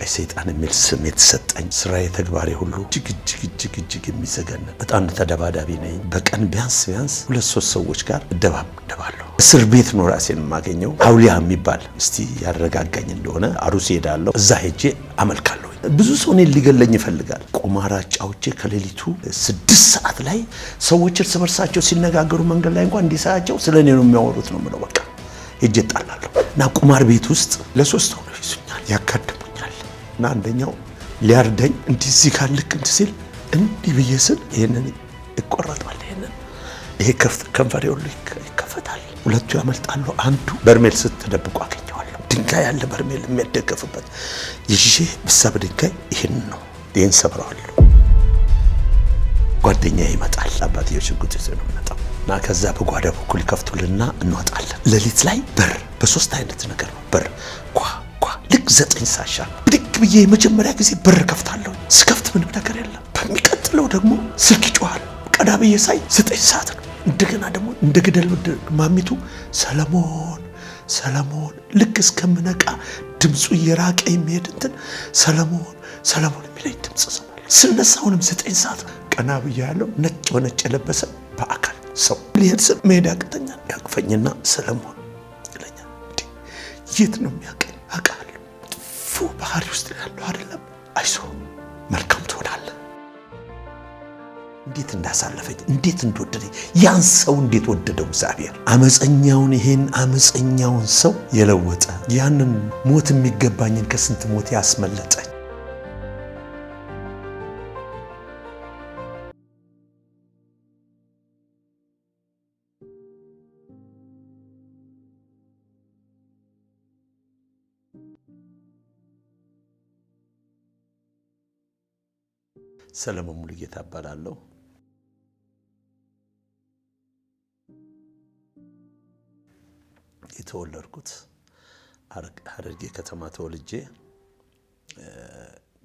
ቀይ ሰይጣን የሚል ስም የተሰጠኝ ስራዬ ተግባሬ ሁሉ እጅግ የሚዘገን በጣም ተደባዳቢ ነኝ። በቀን ቢያንስ 2-3 ሰዎች ጋር እደባደባለሁ። እስር ቤት ነው ራሴን የማገኘው። አውሊያ የሚባል እስቲ ያረጋጋኝ እንደሆነ አሩስ ሄዳለሁ። እዛ ሄጄ አመልካለሁ። ብዙ ሰው እኔን ሊገለኝ ይፈልጋል። ቁማር አጫውቼ ከሌሊቱ 6 ሰዓት ላይ ሰዎች እርስ በርሳቸው ሲነጋገሩ መንገድ ላይ እንኳን እንዲሳያቸው ስለኔ ነው የሚያወሩት ነው የምለው። በቃ ሄጄ እጣላለሁ እና ቁማር ቤት ውስጥ ለ3 ሆነው ይዙኛል፣ ያካድሙኛል። እና አንደኛው ሊያርደኝ እንዲህ እዚህ ጋር ልክ እንዲህ ሲል እንዲህ ብዬ ስል ይሄንን ይቆረጣል። ይሄ ከንፈሬ ሁሉ ይከፈታል። ሁለቱ ያመልጣሉ። አንዱ በርሜል ስትደብቁ አገኘዋለሁ። ድንጋይ ያለ በርሜል የሚያደገፍበት ይዤ ብሳብ ድንጋይ ይህን ሰብረዋለሁ። ጓደኛዬ ይመጣል። አባትየው ሽጉጥ ይዞ ነው የሚመጣው እና ከዛ በጓዳ በኩል ይከፍቱልና እንወጣለን። ሌሊት ላይ በር በ3 አይነት ነገር ነው። በር ኳ ልክ 9 ሳሻ ብድግ ብዬ የመጀመሪያ ጊዜ በር ከፍታለሁ። ስከፍት ምንም ነገር የለም። በሚቀጥለው ደግሞ ስልክ ይጮሃል። ቀዳ ብዬ ሳይ 9 ሰዓት ነው። እንደገና ደግሞ እንደ ገደል ማሚቱ ሰለሞን ልክ እስከምነቃ ድምፁ እየራቀ የሚሄድ እንትን ሰለሞን የሚለኝ ድምፅ ሰማለሁ። ስነሳ አሁንም 9 ሰዓት ነው። ቀና ብዬ ያለው ነጭ በነጭ የለበሰ በአካል ሰው ሊሄድ ስል መሄድ ያቅተኛል። ያቅፈኝና ሰለሞን ይለኛል። የት ነው የሚያቀኝ? አውቃለሁ። ባህሪ ውስጥ ያለው አይደለም። አይዞህ መልካም ትሆናለህ። እንዴት እንዳሳለፈኝ እንዴት እንደወደደኝ ያን ሰው እንዴት ወደደው እግዚአብሔር። ይሄን አመፀኛውን ሰው የለወጠ ያንን ሞት የሚገባኝን ከስንት ሞት ያስመለጠኝ ሰለሞን ሙሉጌታ እባላለሁ። የተወለድኩት ሐረርጌ ከተማ ተወልጄ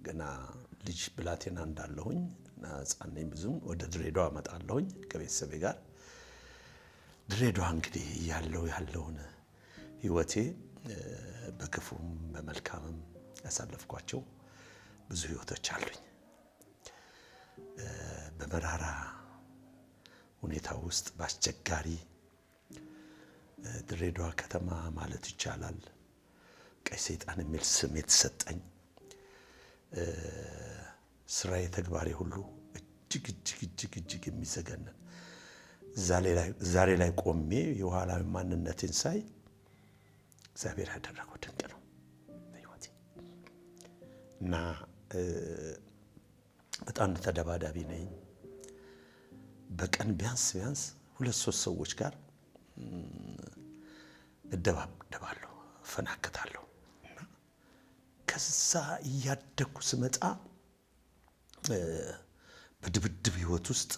ገና ልጅ ብላቴና እንዳለሁኝ እና ሕፃን ነኝ። ብዙም ወደ ድሬዳዋ እመጣለሁኝ ከቤተሰቤ ጋር። ድሬዳዋ እንግዲህ ያለውን ህይወቴ በክፉም በመልካምም ያሳለፍኳቸው ብዙ ህይወቶች አሉኝ። በመራራ ሁኔታ ውስጥ በአስቸጋሪ ድሬዳዋ ከተማ ማለት ይቻላል ቀይ ሰይጣን የሚል ስም የተሰጠኝ ስራዬ ተግባሬ ሁሉ እጅግ የሚዘገንን ዛሬ ላይ ቆሜ የኋላ ማንነቴን ሳይ እግዚአብሔር ያደረገው ድንቅ ነው በህይወቴ እና በጣም ተደባዳቢ ነኝ። በቀን ቢያንስ 2-3 ሰዎች ጋር እደባደባለሁ፣ ፈናከታለሁ። እና ከዛ እያደኩ ስመጣ በድብድብ ህይወት ውስጥ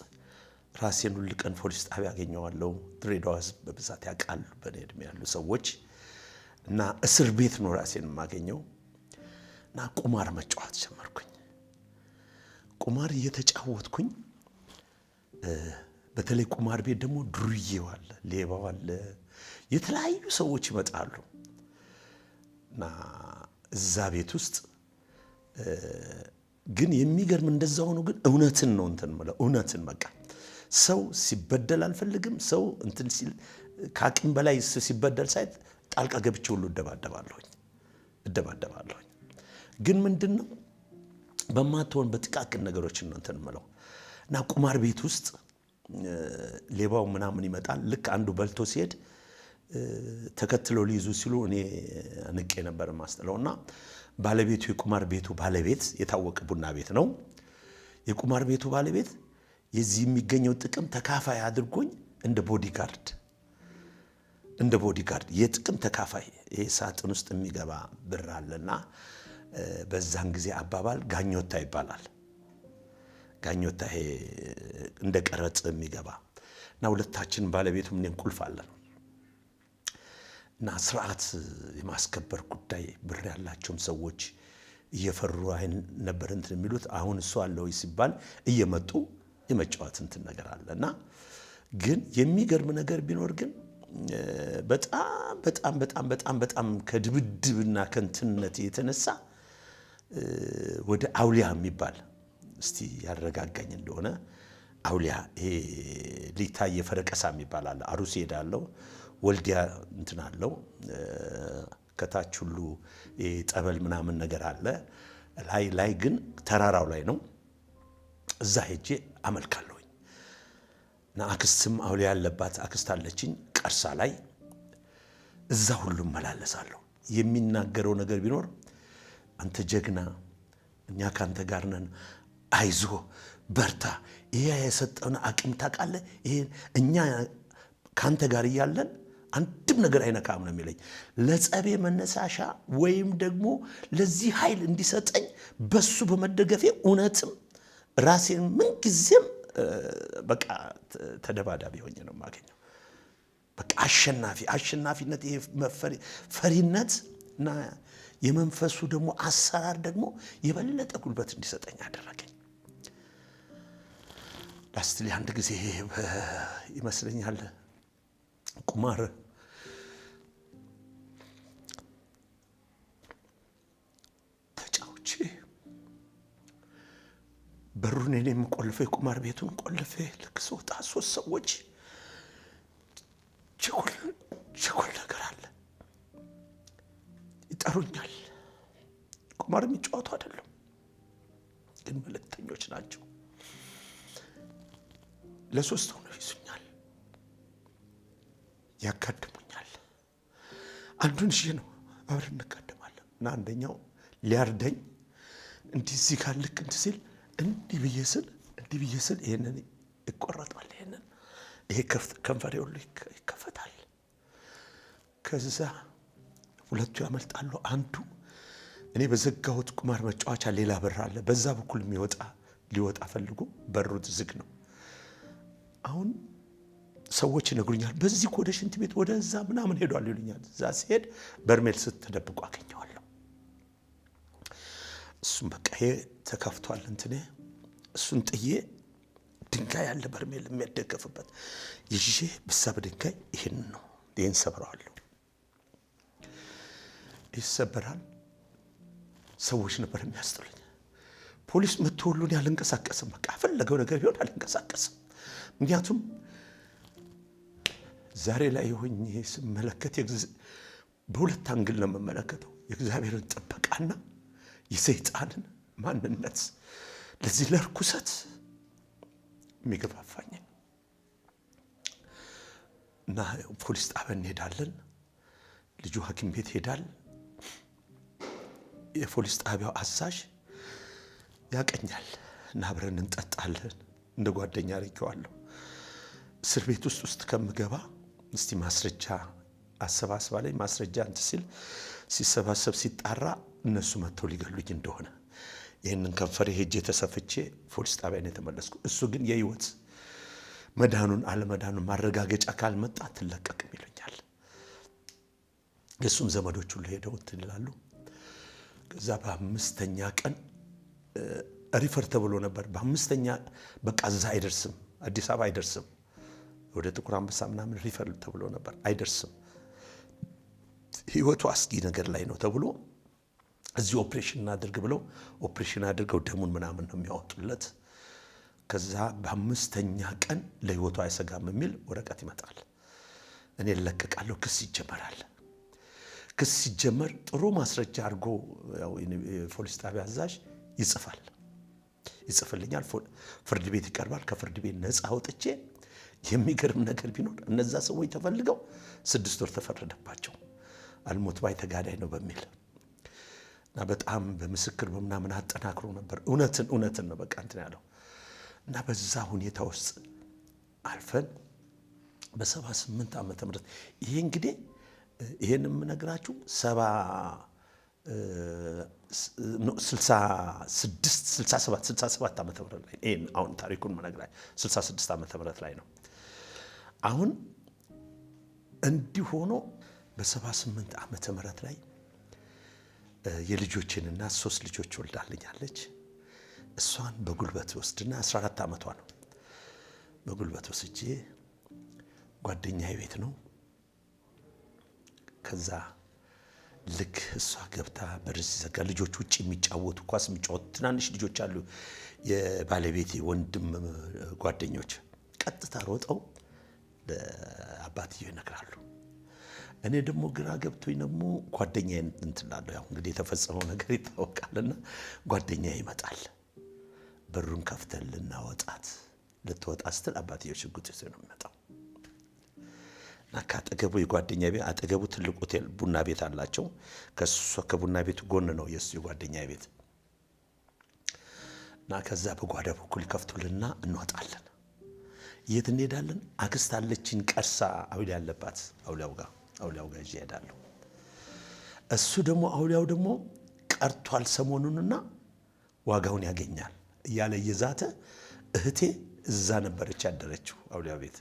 ራሴን ሁሉ ቀን ፖሊስ ጣቢያ ያገኘዋለሁ። ድሬዳዋ ህዝብ በብዛት ያውቃሉ በኔ እድሜ ያሉ ሰዎች። እና እስር ቤት ነው ራሴን የማገኘው። እና ቁማር መጫወት ጀመርኩኝ። ቁማር እየተጫወትኩኝ በተለይ ቁማር ቤት ደግሞ ዱርዬው አለ፣ ሌባው አለ፣ የተለያዩ ሰዎች ይመጣሉ። እና እዛ ቤት ውስጥ ግን የሚገርም እንደዛ ሆኖ ግን እውነትን ነው ማለት እውነትን በቃ ሰው ሲበደል አልፈልግም። ሰው እንትን ሲል ከአቅም በላይ ሲበደል ሳይት ጣልቃ ገብቼ ሁሉ እደባደባለሁኝ። ግን ምንድነው በማትሆን በጥቃቅን ነገሮች ነው እንትን ማለት እና ቁማር ቤት ውስጥ ሌባው ምናምን ይመጣል። ልክ አንዱ በልቶ ሲሄድ ተከትለው ሊይዙ ሲሉ እኔ አንቄ ነበር ማስተለውና ባለቤቱ የቁማር ቤቱ ባለቤት የታወቀ ቡና ቤት ነው። የቁማር ቤቱ ባለቤት የዚህ የሚገኘው ጥቅም ተካፋይ አድርጎኝ እንደ ቦዲጋርድ የጥቅም ተካፋይ ይሄ ሳጥን ውስጥ የሚገባ ብር አለና በዛን ጊዜ አባባል ጋኞታ ይባላል። ጋኞታ ይሄ እንደ ቀረጽ የሚገባ እና ሁለታችን ባለቤቱም እኔም ቁልፍ አለን እና ስርዓት የማስከበር ጉዳይ ብር ያላቸውም ሰዎች እየፈሩ አይን ነበር እንትን የሚሉት። አሁን እሱ አለው ሲባል እየመጡ የመጫወት እንትን ነገር አለና ግን የሚገርም ነገር ቢኖር ግን በጣም ከድብድብና ከንትነት የተነሳ ወደ አውሊያ የሚባል እስቲ ያረጋጋኝ እንደሆነ አውሊያ ይሄ ሊታይ የፈረቀሳ የሚባል አለ። አሩስ ሄዳለሁ ወልዲያ እንትን አለው ከታች ሁሉ ጠበል ምናምን ነገር አለ። ላይ ግን ተራራው ላይ ነው። እዛ ሄጄ አመልካለሁኝ እና አክስትም አውሊያ ያለባት አክስት አለችኝ ቀርሳ ላይ። እዛ ሁሉም መላለሳለሁ። የሚናገረው ነገር ቢኖር አንተ ጀግና፣ እኛ ካንተ ጋር ነን፣ አይዞ በርታ፣ ይሄ የሰጠውን አቅም ታውቃለህ፣ ይሄ እኛ ካንተ ጋር እያለን አንድም ነገር አይነካም ነው የሚለኝ። ለጸቤ መነሳሻ ወይም ደግሞ ለዚህ ኃይል እንዲሰጠኝ በሱ በመደገፌ እውነትም ራሴን ምን ጊዜም በቃ ተደባዳቢ ሆኜ ነው የማገኘው። በቃ አሸናፊነት ይሄ ፈሪነት እና የመንፈሱ ደግሞ አሰራር ደግሞ የበለጠ ጉልበት እንዲሰጠኝ አደረገኝ። ላስትሊ አንድ ጊዜ ይመስለኛል ቁማር ተጫውቼ በሩን እኔም ቆልፌ ቁማር ቤቱን ቆልፌ ልክ ስወጣ 3 ሰዎች ቸኮል ነገር አለ ይጠሩኛል። ቁማር የሚጫወቱ አይደለም ግን መልእክተኞች ናቸው። ለ3 ሆነው ይዙኛል፣ ያጋድሙኛል። አንዱን እሺ ነው አብረን እንጋደማለን እና አንደኛው ሊያርደኝ እንዲህ እዚህ ጋር ልክ እንትን ሲል እንዲህ ብዬ ስል ይሄንን ይቆረጣል። ይሄ ከንፈሬ ሁሉ ይከፈታል። ከዛ 2ቱ ያመልጣሉ። አንዱ እኔ በዘጋሁት ቁማር መጫወቻ ሌላ በር አለ። በዛ በኩል ሊወጣ ፈልጎ በሩ ዝግ ነው። አሁን ሰዎች ይነግሩኛል፣ በዚህ ወደ ሽንት ቤት ወደዛ ምናምን ሄዷል ይሉኛል። እዛ ሲሄድ በርሜል ስትደብቁ አገኘዋለሁ። እሱም በቃ ይሄ ተከፍቷል እንትኔ እሱን ጥዬ ድንጋይ ያለ በርሜል የሚያደገፍበት ይዤ ብሳብ ድንጋይ ይሄን ሰብረዋለሁ። ይሰበራል። ሰዎች ነበር የሚያስጥሉኝ። ፖሊስ መጥቶ ሁሉን ያልንቀሳቀስም በቃ ፈለገው ነገር ቢሆን አልንቀሳቀስም። ምክንያቱም ዛሬ ላይ ሆኜ ስመለከት በሁለት አንግል ነው የምመለከተው፣ የእግዚአብሔርን ጥበቃና የሰይጣንን ማንነት ለዚህ ለርኩሰት የሚገፋፋኝ እና ፖሊስ ጣቢያ እንሄዳለን። ልጁ ሐኪም ቤት ሄዳል። የፖሊስ ጣቢያው አዛዥ ያቀኛል እና አብረን እንጠጣለን። እንደ ጓደኛ አድርጌዋለሁ። እስር ቤት ውስጥ ከምገባ እስቲ ማስረጃ አሰባስባለኝ። ማስረጃ እንትን ሲሰባሰብ ሲጣራ እነሱ መጥተው ሊገሉኝ እንደሆነ ይህንን ከንፈሬ ሄጄ ተሰፍቼ ፖሊስ ጣቢያ ነው የተመለስኩ። እሱ ግን የህይወት መዳኑን አለመዳኑን ማረጋገጫ ካልመጣ አትለቀቅም ይሉኛል። የእሱም ዘመዶች ሁሉ ሄደው እንትን ይላሉ። ከዛ በ5ኛ ቀን ሪፈር ተብሎ ነበር። በ5ኛ በቃ እዛ አይደርስም፣ አዲስ አበባ አይደርስም፣ ወደ ጥቁር አንበሳ ምናምን ሪፈር ተብሎ ነበር። አይደርስም፣ ህይወቱ አስጊ ነገር ላይ ነው ተብሎ እዚህ ኦፕሬሽን እናድርግ ብለው ኦፕሬሽን አድርገው ደሙን ምናምን ነው የሚያወጡለት። ከዛ በ5ኛ ቀን ለህይወቱ አይሰጋም የሚል ወረቀት ይመጣል። እኔ እለቀቃለሁ። ክስ ይጀመራል። ክስ ሲጀመር ጥሩ ማስረጃ አድርጎ ያው የፖሊስ ጣቢያ አዛዥ ይጽፍልኛል። ፍርድ ቤት ይቀርባል። ከፍርድ ቤት ነፃ አውጥቼ የሚገርም ነገር ቢኖር እነዛ ሰዎች ተፈልገው 6 ወር ተፈረደባቸው። አልሞት ባይ ተጋዳይ ነው በሚል እና በጣም በምስክር በምናምን አጠናክሮ ነበር። እውነትን ነው በቃ እንትን ያለው እና በዛ ሁኔታ ውስጥ አልፈን በ78 ዓመተ ምህረት ይሄ እንግዲህ ይሄን የምነግራችሁ 67 ዓመተ ምህረት ላይ ይሄን አሁን ታሪኩን መነግራችሁ 66 ዓመተ ምህረት ላይ ነው። አሁን እንዲህ ሆኖ በ78 ዓመተ ምህረት ላይ የልጆችንና 3 ልጆች ወልዳልኛለች። እሷን በጉልበት ወስድና 14 ዓመቷ ነው። በጉልበት ወስጄ ጓደኛዬ ቤት ነው። ከዛ ልክ እሷ ገብታ በር ሲዘጋ ልጆች ውጭ የሚጫወቱ ኳስ የሚጫወቱ ትናንሽ ልጆች አሉ፣ የባለቤቴ ወንድም ጓደኞች ቀጥታ ሮጠው ለአባትየው ይነግራሉ። እኔ ደግሞ ግራ ገብቶኝ ደግሞ ጓደኛዬን እንትላለሁ። ያው እንግዲህ የተፈጸመው ነገር ይታወቃልና ጓደኛዬ ይመጣል። በሩን ከፍተን ልናወጣት ልትወጣ ስትል አባትየው ሽጉጥ ይዞ ነው የሚመጣው። እና ከአጠገቡ የጓደኛ ቤት አጠገቡ ትልቅ ሆቴል ቡና ቤት አላቸው። ከሱ ከቡና ቤቱ ጎን ነው የሱ የጓደኛ ቤት። እና ከዛ በጓዳ በኩል ከፍቱልና እንወጣለን። የት እንሄዳለን? አክስት አለችን ቀርሳ አውሊያ ያለባት አውሊያው ጋር ይሄዳለሁ። እሱ ደግሞ አውሊያው ደግሞ ቀርቷል ሰሞኑንና ዋጋውን ያገኛል እያለ እየዛተ እህቴ እዛ ነበረች ያደረችው አውሊያ ቤት።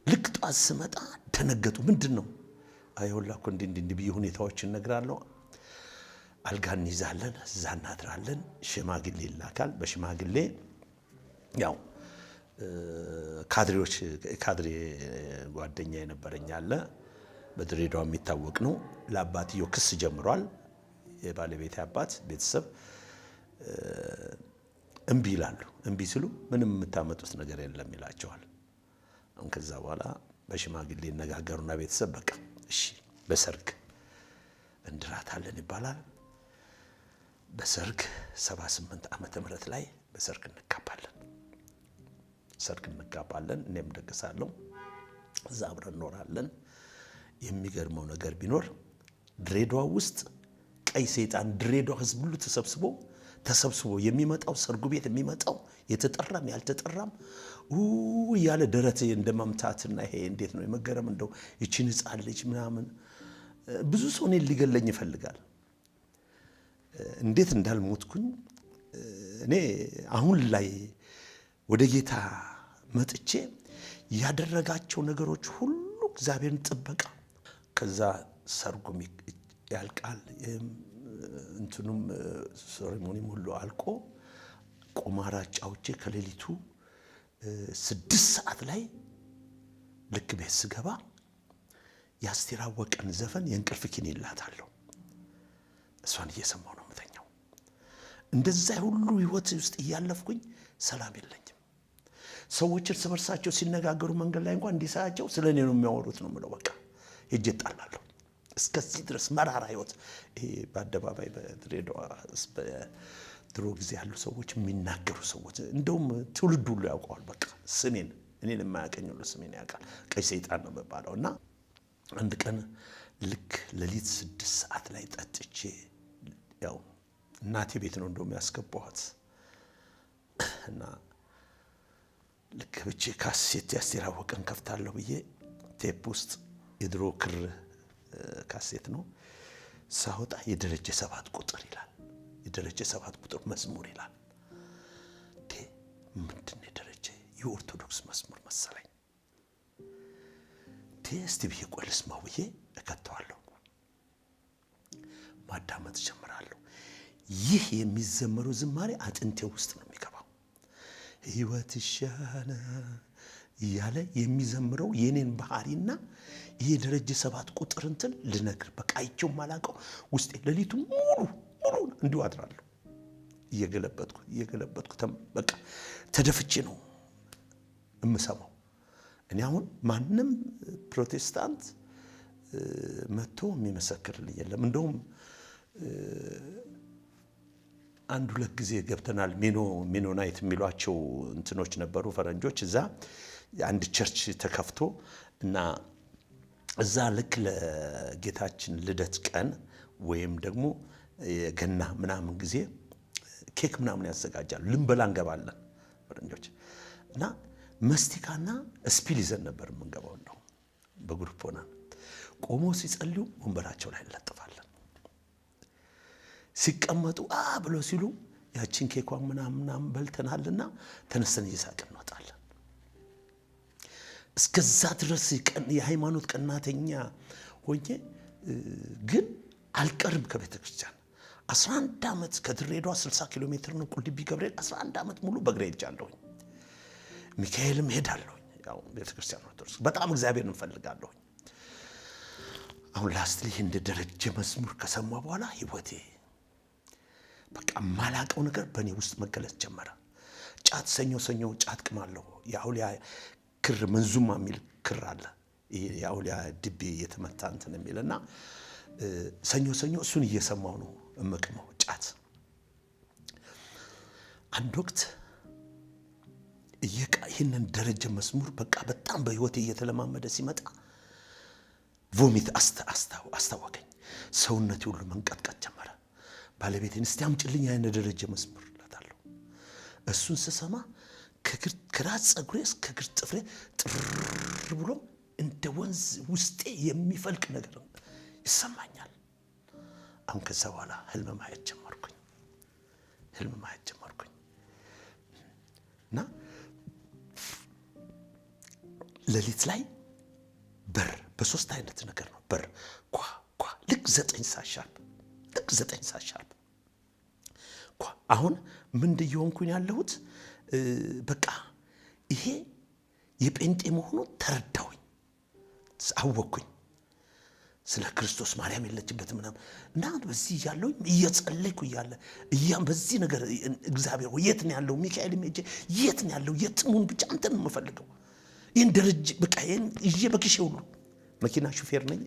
ልክ ጧት ስመጣ ደነገጡ። ምንድነው? አይወላ እኮ እንዲህ ብዬ ሁኔታዎችን እነግራለሁ። አልጋ እንይዛለን፣ እዛ እናድራለን። ሽማግሌ ይላካል። በሽማግሌ ያው ካድሬ ጓደኛ የነበረኝ አለ፣ በድሬዳዋ የሚታወቅ ነው። ለአባትየው ክስ ጀምሯል። የባለቤት አባት ቤተሰብ እምቢ ይላሉ። እምቢ ሲሉ ምንም የምታመጡት ነገር የለም ይላቸዋል። ከዛ በኋላ በሽማግሌ ይነጋገሩና ቤተሰብ በቃ እሺ በሰርግ እንድራታለን ይባላል። በሰርግ 78 ዓመተ ምህረት ላይ በሰርግ እንጋባለን። እኔም ደግሳለሁ። እዛ አብረን እንኖራለን። የሚገርመው ነገር ቢኖር ድሬዳዋ ውስጥ ቀይ ሰይጣን ድሬዳዋ ህዝብ ሁሉ ተሰብስቦ የሚመጣው ሰርጉ ቤት የሚመጣው የተጠራም ያልተጠራም ያለ ደረቴ እንደማምታትና ይሄ እንዴት ነው የመገረም እንደው ይቺን ህፃን ልጅ ምናምን ብዙ ሰው እኔን ሊገለኝ ይፈልጋል። እንዴት እንዳልሞትኩኝ እኔ አሁን ላይ ወደ ጌታ መጥቼ ያደረጋቸው ነገሮች ሁሉ እግዚአብሔርን ጥበቃ። ከዛ ሰርጉም ያልቃል። እንትኑም ሴሬሞኒም ሁሉ አልቆ ቁማር አጫውቼ ከሌሊቱ 6 ሰዓት ላይ ልክ ቤት ስገባ የአስቴር አወቀን ዘፈን የእንቅልፍ ኪኒን ይላታለሁ። እሷን እየሰማሁ ነው የምተኛው። እንደዛ ሁሉ ህይወት ውስጥ እያለፍኩኝ ሰላም የለኝም። ሰዎች እርስ በርሳቸው ሲነጋገሩ መንገድ ላይ እንኳን እንዲሳያቸው ስለ እኔ ነው የሚያወሩት ነው የምለው። በቃ ሄጄ እጣላለሁ። እስከዚህ ድረስ መራራ ህይወት። ይሄ በአደባባይ በድሬዳዋ በድሮ ጊዜ ያሉ ሰዎች የሚናገሩ ሰዎች እንደውም ትውልድ ሁሉ ያውቀዋል። በቃ እኔን የማያውቀኝ ሁሉ ስሜን ያውቃል። ቀይ ሰይጣን ነው የሚባለው። እና አንድ ቀን ልክ ሌሊት 6 ሰዓት ላይ ጠጥቼ ያው እናቴ ቤት ነው እንደውም ያስገባኋት እና ልክ ብቻ ካሴት የአስቴር አወቀን ከፍታለሁ ብዬ ቴፕ ውስጥ የድሮ ክር ካሴት ነው ሳወጣ የደረጀ 7 ቁጥር ይላል። የደረጀ 7 ቁጥር መዝሙር ይላል። ምንድን ነው የደረጀ? የኦርቶዶክስ መዝሙር መሰለኝ። እስቲ ብዬ ቆይ ልስማው ብዬ እከተዋለሁ። ማዳመጥ ጀምራለሁ። ይህ የሚዘመረው ዝማሬ አጥንቴ ውስጥ ነው የሚገባው። ህይወት ይሻለ እያለ የሚዘምረው የኔን ባህሪና ይሄ ደረጀ 7 ቁጥር እንትን ልነግር በቃ አይቼው ማላቀው ውስጤ ሌሊቱ ሙሉ እንዲሁ አድራለሁ። እየገለበጥኩ በቃ ተደፍቼ ነው የምሰማው። እኔ አሁን ማንም ፕሮቴስታንት መጥቶ የሚመሰክርልኝ የለም። እንደውም 1-2 ጊዜ ገብተናል። ሜኖናይት የሚሏቸው እንትኖች ነበሩ ፈረንጆች። እዛ አንድ ቸርች ተከፍቶ እና እዛ ልክ ለጌታችን ልደት ቀን ወይም ደግሞ የገና ምናምን ጊዜ ኬክ ምናምን ያዘጋጃሉ። ልንበላ እንገባለን ፈረንጆች እና መስቲካና ስፒል ይዘን ነበር የምንገባው። እንደው በግሩፕ ሆነን ቆሞ ሲጸልዩ ወንበራቸው ላይ እንለጥፋለን። ሲቀመጡ ብሎ ሲሉ ያቺን ኬኳን ምናምን በልተናልና ተነስተን እየሳቅን እንወጣለን። እስከዛ ድረስ የሃይማኖት ቀናተኛ ሆኜ ግን አልቀርም ከቤተ ክርስቲያን 11 ዓመት ከድሬዳዋ 60 ኪሎ ሜትር ነው ቁልቢ ገብርኤል 11 ዓመት ሙሉ በእግሬ ሄጃለሁ። ሚካኤልም ሄዳለሁ። ያው ቤተ ክርስቲያን ኦርቶዶክስ በጣም እግዚአብሔርን እንፈልጋለሁ። አሁን ላስትሊ እንደ ደረጀ መዝሙር ከሰማ በኋላ ህይወቴ በቃ ማላቀው ነገር በእኔ ውስጥ መገለጽ ጀመረ። ጫት ሰኞ ጫት ቅማለሁ። የአውሊያ ክር መንዙማ የሚል ክር አለ። የአውሊያ ድቤ የተመታ እንትን የሚልና ሰኞ እሱን እየሰማው ነው እመቅመው ጫት። አንድ ወቅት ይህንን ደረጀ መዝሙር በቃ በጣም በህይወቴ እየተለማመደ ሲመጣ ቮሚት አስታወቀኝ። ሰውነቴ ሁሉ መንቀጥቀጥ ጀመረ። ባለቤቴን እስቲ አምጪልኝ ያን ደረጀ መዝሙር እላታለሁ። እሱን ስሰማ ከራስ ፀጉሬ እስከ እግር ጥፍሬ ጥር ብሎ እንደ ወንዝ ውስጤ የሚፈልቅ ነገር ይሰማኛል። አሁን ከዛ በኋላ ህልም ማየት ጀመርኩኝ እና ሌሊት ላይ በር በሶስት አይነት ነገር ነው በር ኳ ልክ 9 ሰዓት ሻርፕ ኳ። አሁን ምን እንደሆንኩኝ ያለሁት በቃ ይሄ የጴንጤ መሆኑ ተረዳሁኝ፣ አወቅኩኝ። ስለ ክርስቶስ ማርያም የለችበትም ምናምን እና በዚህ ያለው እየጸለይኩ እያለ በዚህ ነገር እግዚአብሔር የት ነው ያለው? ሚካኤል ሜጄ የት ነው ያለው? የትሙን ብቻ አንተን ነው የምፈልገው። ይህን ደረጃ በቃ ይህን ይዤ በኪሼ ሁሉ መኪና ሹፌር ነኝ።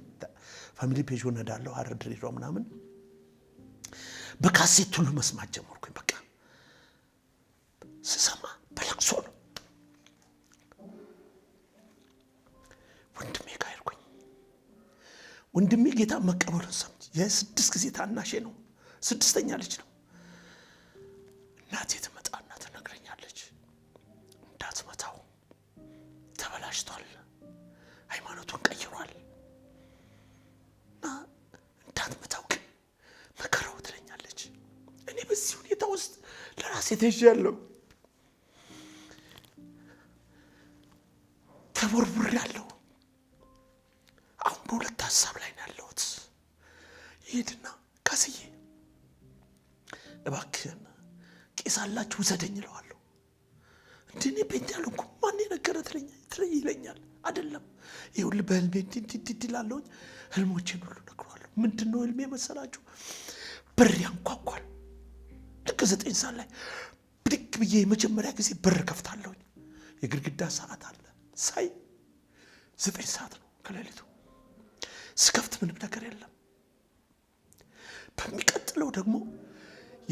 ፋሚሊ ፔጆ ነዳለሁ ሐረር ድሬዳዋ ምናምን በካሴት ሁሉ መስማት ጀመርኩኝ። በቃ ስሰማ በለቅሶ ነው። ወንድሜ ጋር ሄድኩኝ። ወንድሜ ጌታ መቀበሉን ሰምቼ የ6 ጊዜ ታናሼ ነው፣ 6ኛ ልጅ ነው። እናቴ ትመጣና ትነግረኛለች፣ እንዳትመታው ተበላሽቷል፣ ሃይማኖቱን ቀይሯል እና እንዳትመታው ግን መከራው ትለኛለች። እኔ በዚህ ሁኔታ ውስጥ ለራሴ ተይዣለሁ፣ ተቦርቡሬያለሁ። አሁን በሁለት ሀሳብ ላይ ነው ያለሁት። ይሄድና ካስዬ እባክህን ቄስ አላችሁ ውሰደኝ እለዋለሁ። እንዴ ጴንጤ ያልኩ ማን የነገረ ይለኛል። አይደለም ይኸውልህ በህልሜ እንዲላለሁኝ ህልሞቼን ሁሉ ነግሯለሁ። ምንድነው ህልሜ መሰላችሁ? በር ያንኳኳል። ልክ 9 ሰዓት ላይ ብድግ ብዬ የመጀመሪያ ጊዜ በር ከፍታለሁኝ። የግድግዳ ሰዓት አለ ሳይ 9 ሰዓት ነው ከሌሊቱ። ስከፍት ምንም ነገር የለም። በሚቀጥለው ደግሞ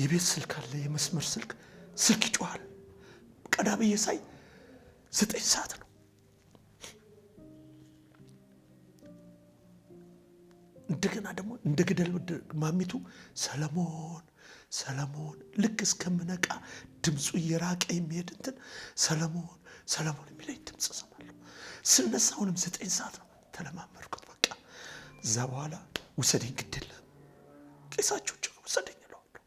የቤት ስልክ አለ፣ የመስመር ስልክ ይጮሃል። ቀዳ ብዬ ሳይ 9 ሰዓት ነው። እንደገና ደግሞ እንደ ገደል ማሚቱ ሰለሞን ልክ እስከምነቃ ድምፁ እየራቀ የሚሄድ እንትን ሰለሞን የሚለኝ ድምፅ ሰማለሁ። ስነሳ አሁንም 9 ሰዓት ነው። ተለማመድኩት በቃ። እዛ በኋላ ውሰደኝ ግድል ቄሳችሁ ውሰደኝ እለዋለሁ።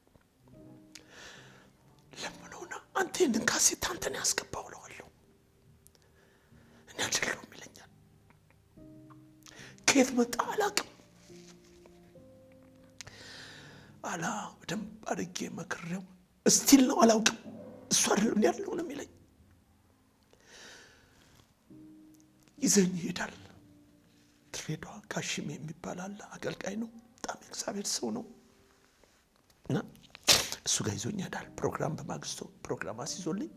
ለምነውና አንተ ይህንን ካሴት አንተን ያስገባው እለዋለሁ። እኔ አይደለሁም ይለኛል። ከየት መጣ አላውቅም። በደንብ አድርጌ መክሬው እስቲል ነው አላውቅም። እሱ አይደለም ያለው ነው የሚለኝ። ይዘኝ ይሄዳል። ድሬዳዋ ካሽሜ የሚባል አለ፣ አገልጋይ ነው፣ በጣም እግዚአብሔር ሰው ነው እና እሱ ጋር ይዞኝ ይሄዳል። በማግስቱ ፕሮግራም አስይዞልኝ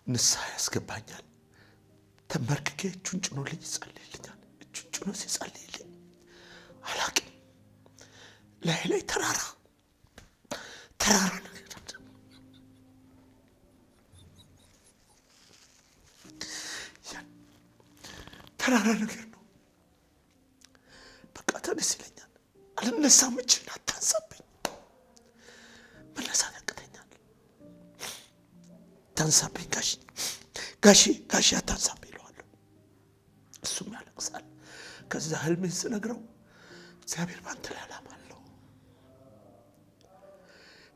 ንስሐ ያስገባኛል። ተንበርክኬ እጁን ጭኖልኝ ይጸልይልኛል። እጁን ጭኖ ሲጸልይልኝ አላውቅም ላይ ተራራ ነገር ተራራ ነገር ነው። በቃ ተነስ ይለኛል። አልነሳም፣ እጅህን አታንሳብኝ። መነሳት ያቅተኛል። ታንሳብኝ ጋሺ አታንሳብኝ እለዋለሁ። እሱም ያለቅሳል። ከዛ ህልሜን ስነግረው እግዚአብሔር ባንተ ላይ ዓላማ አለው፣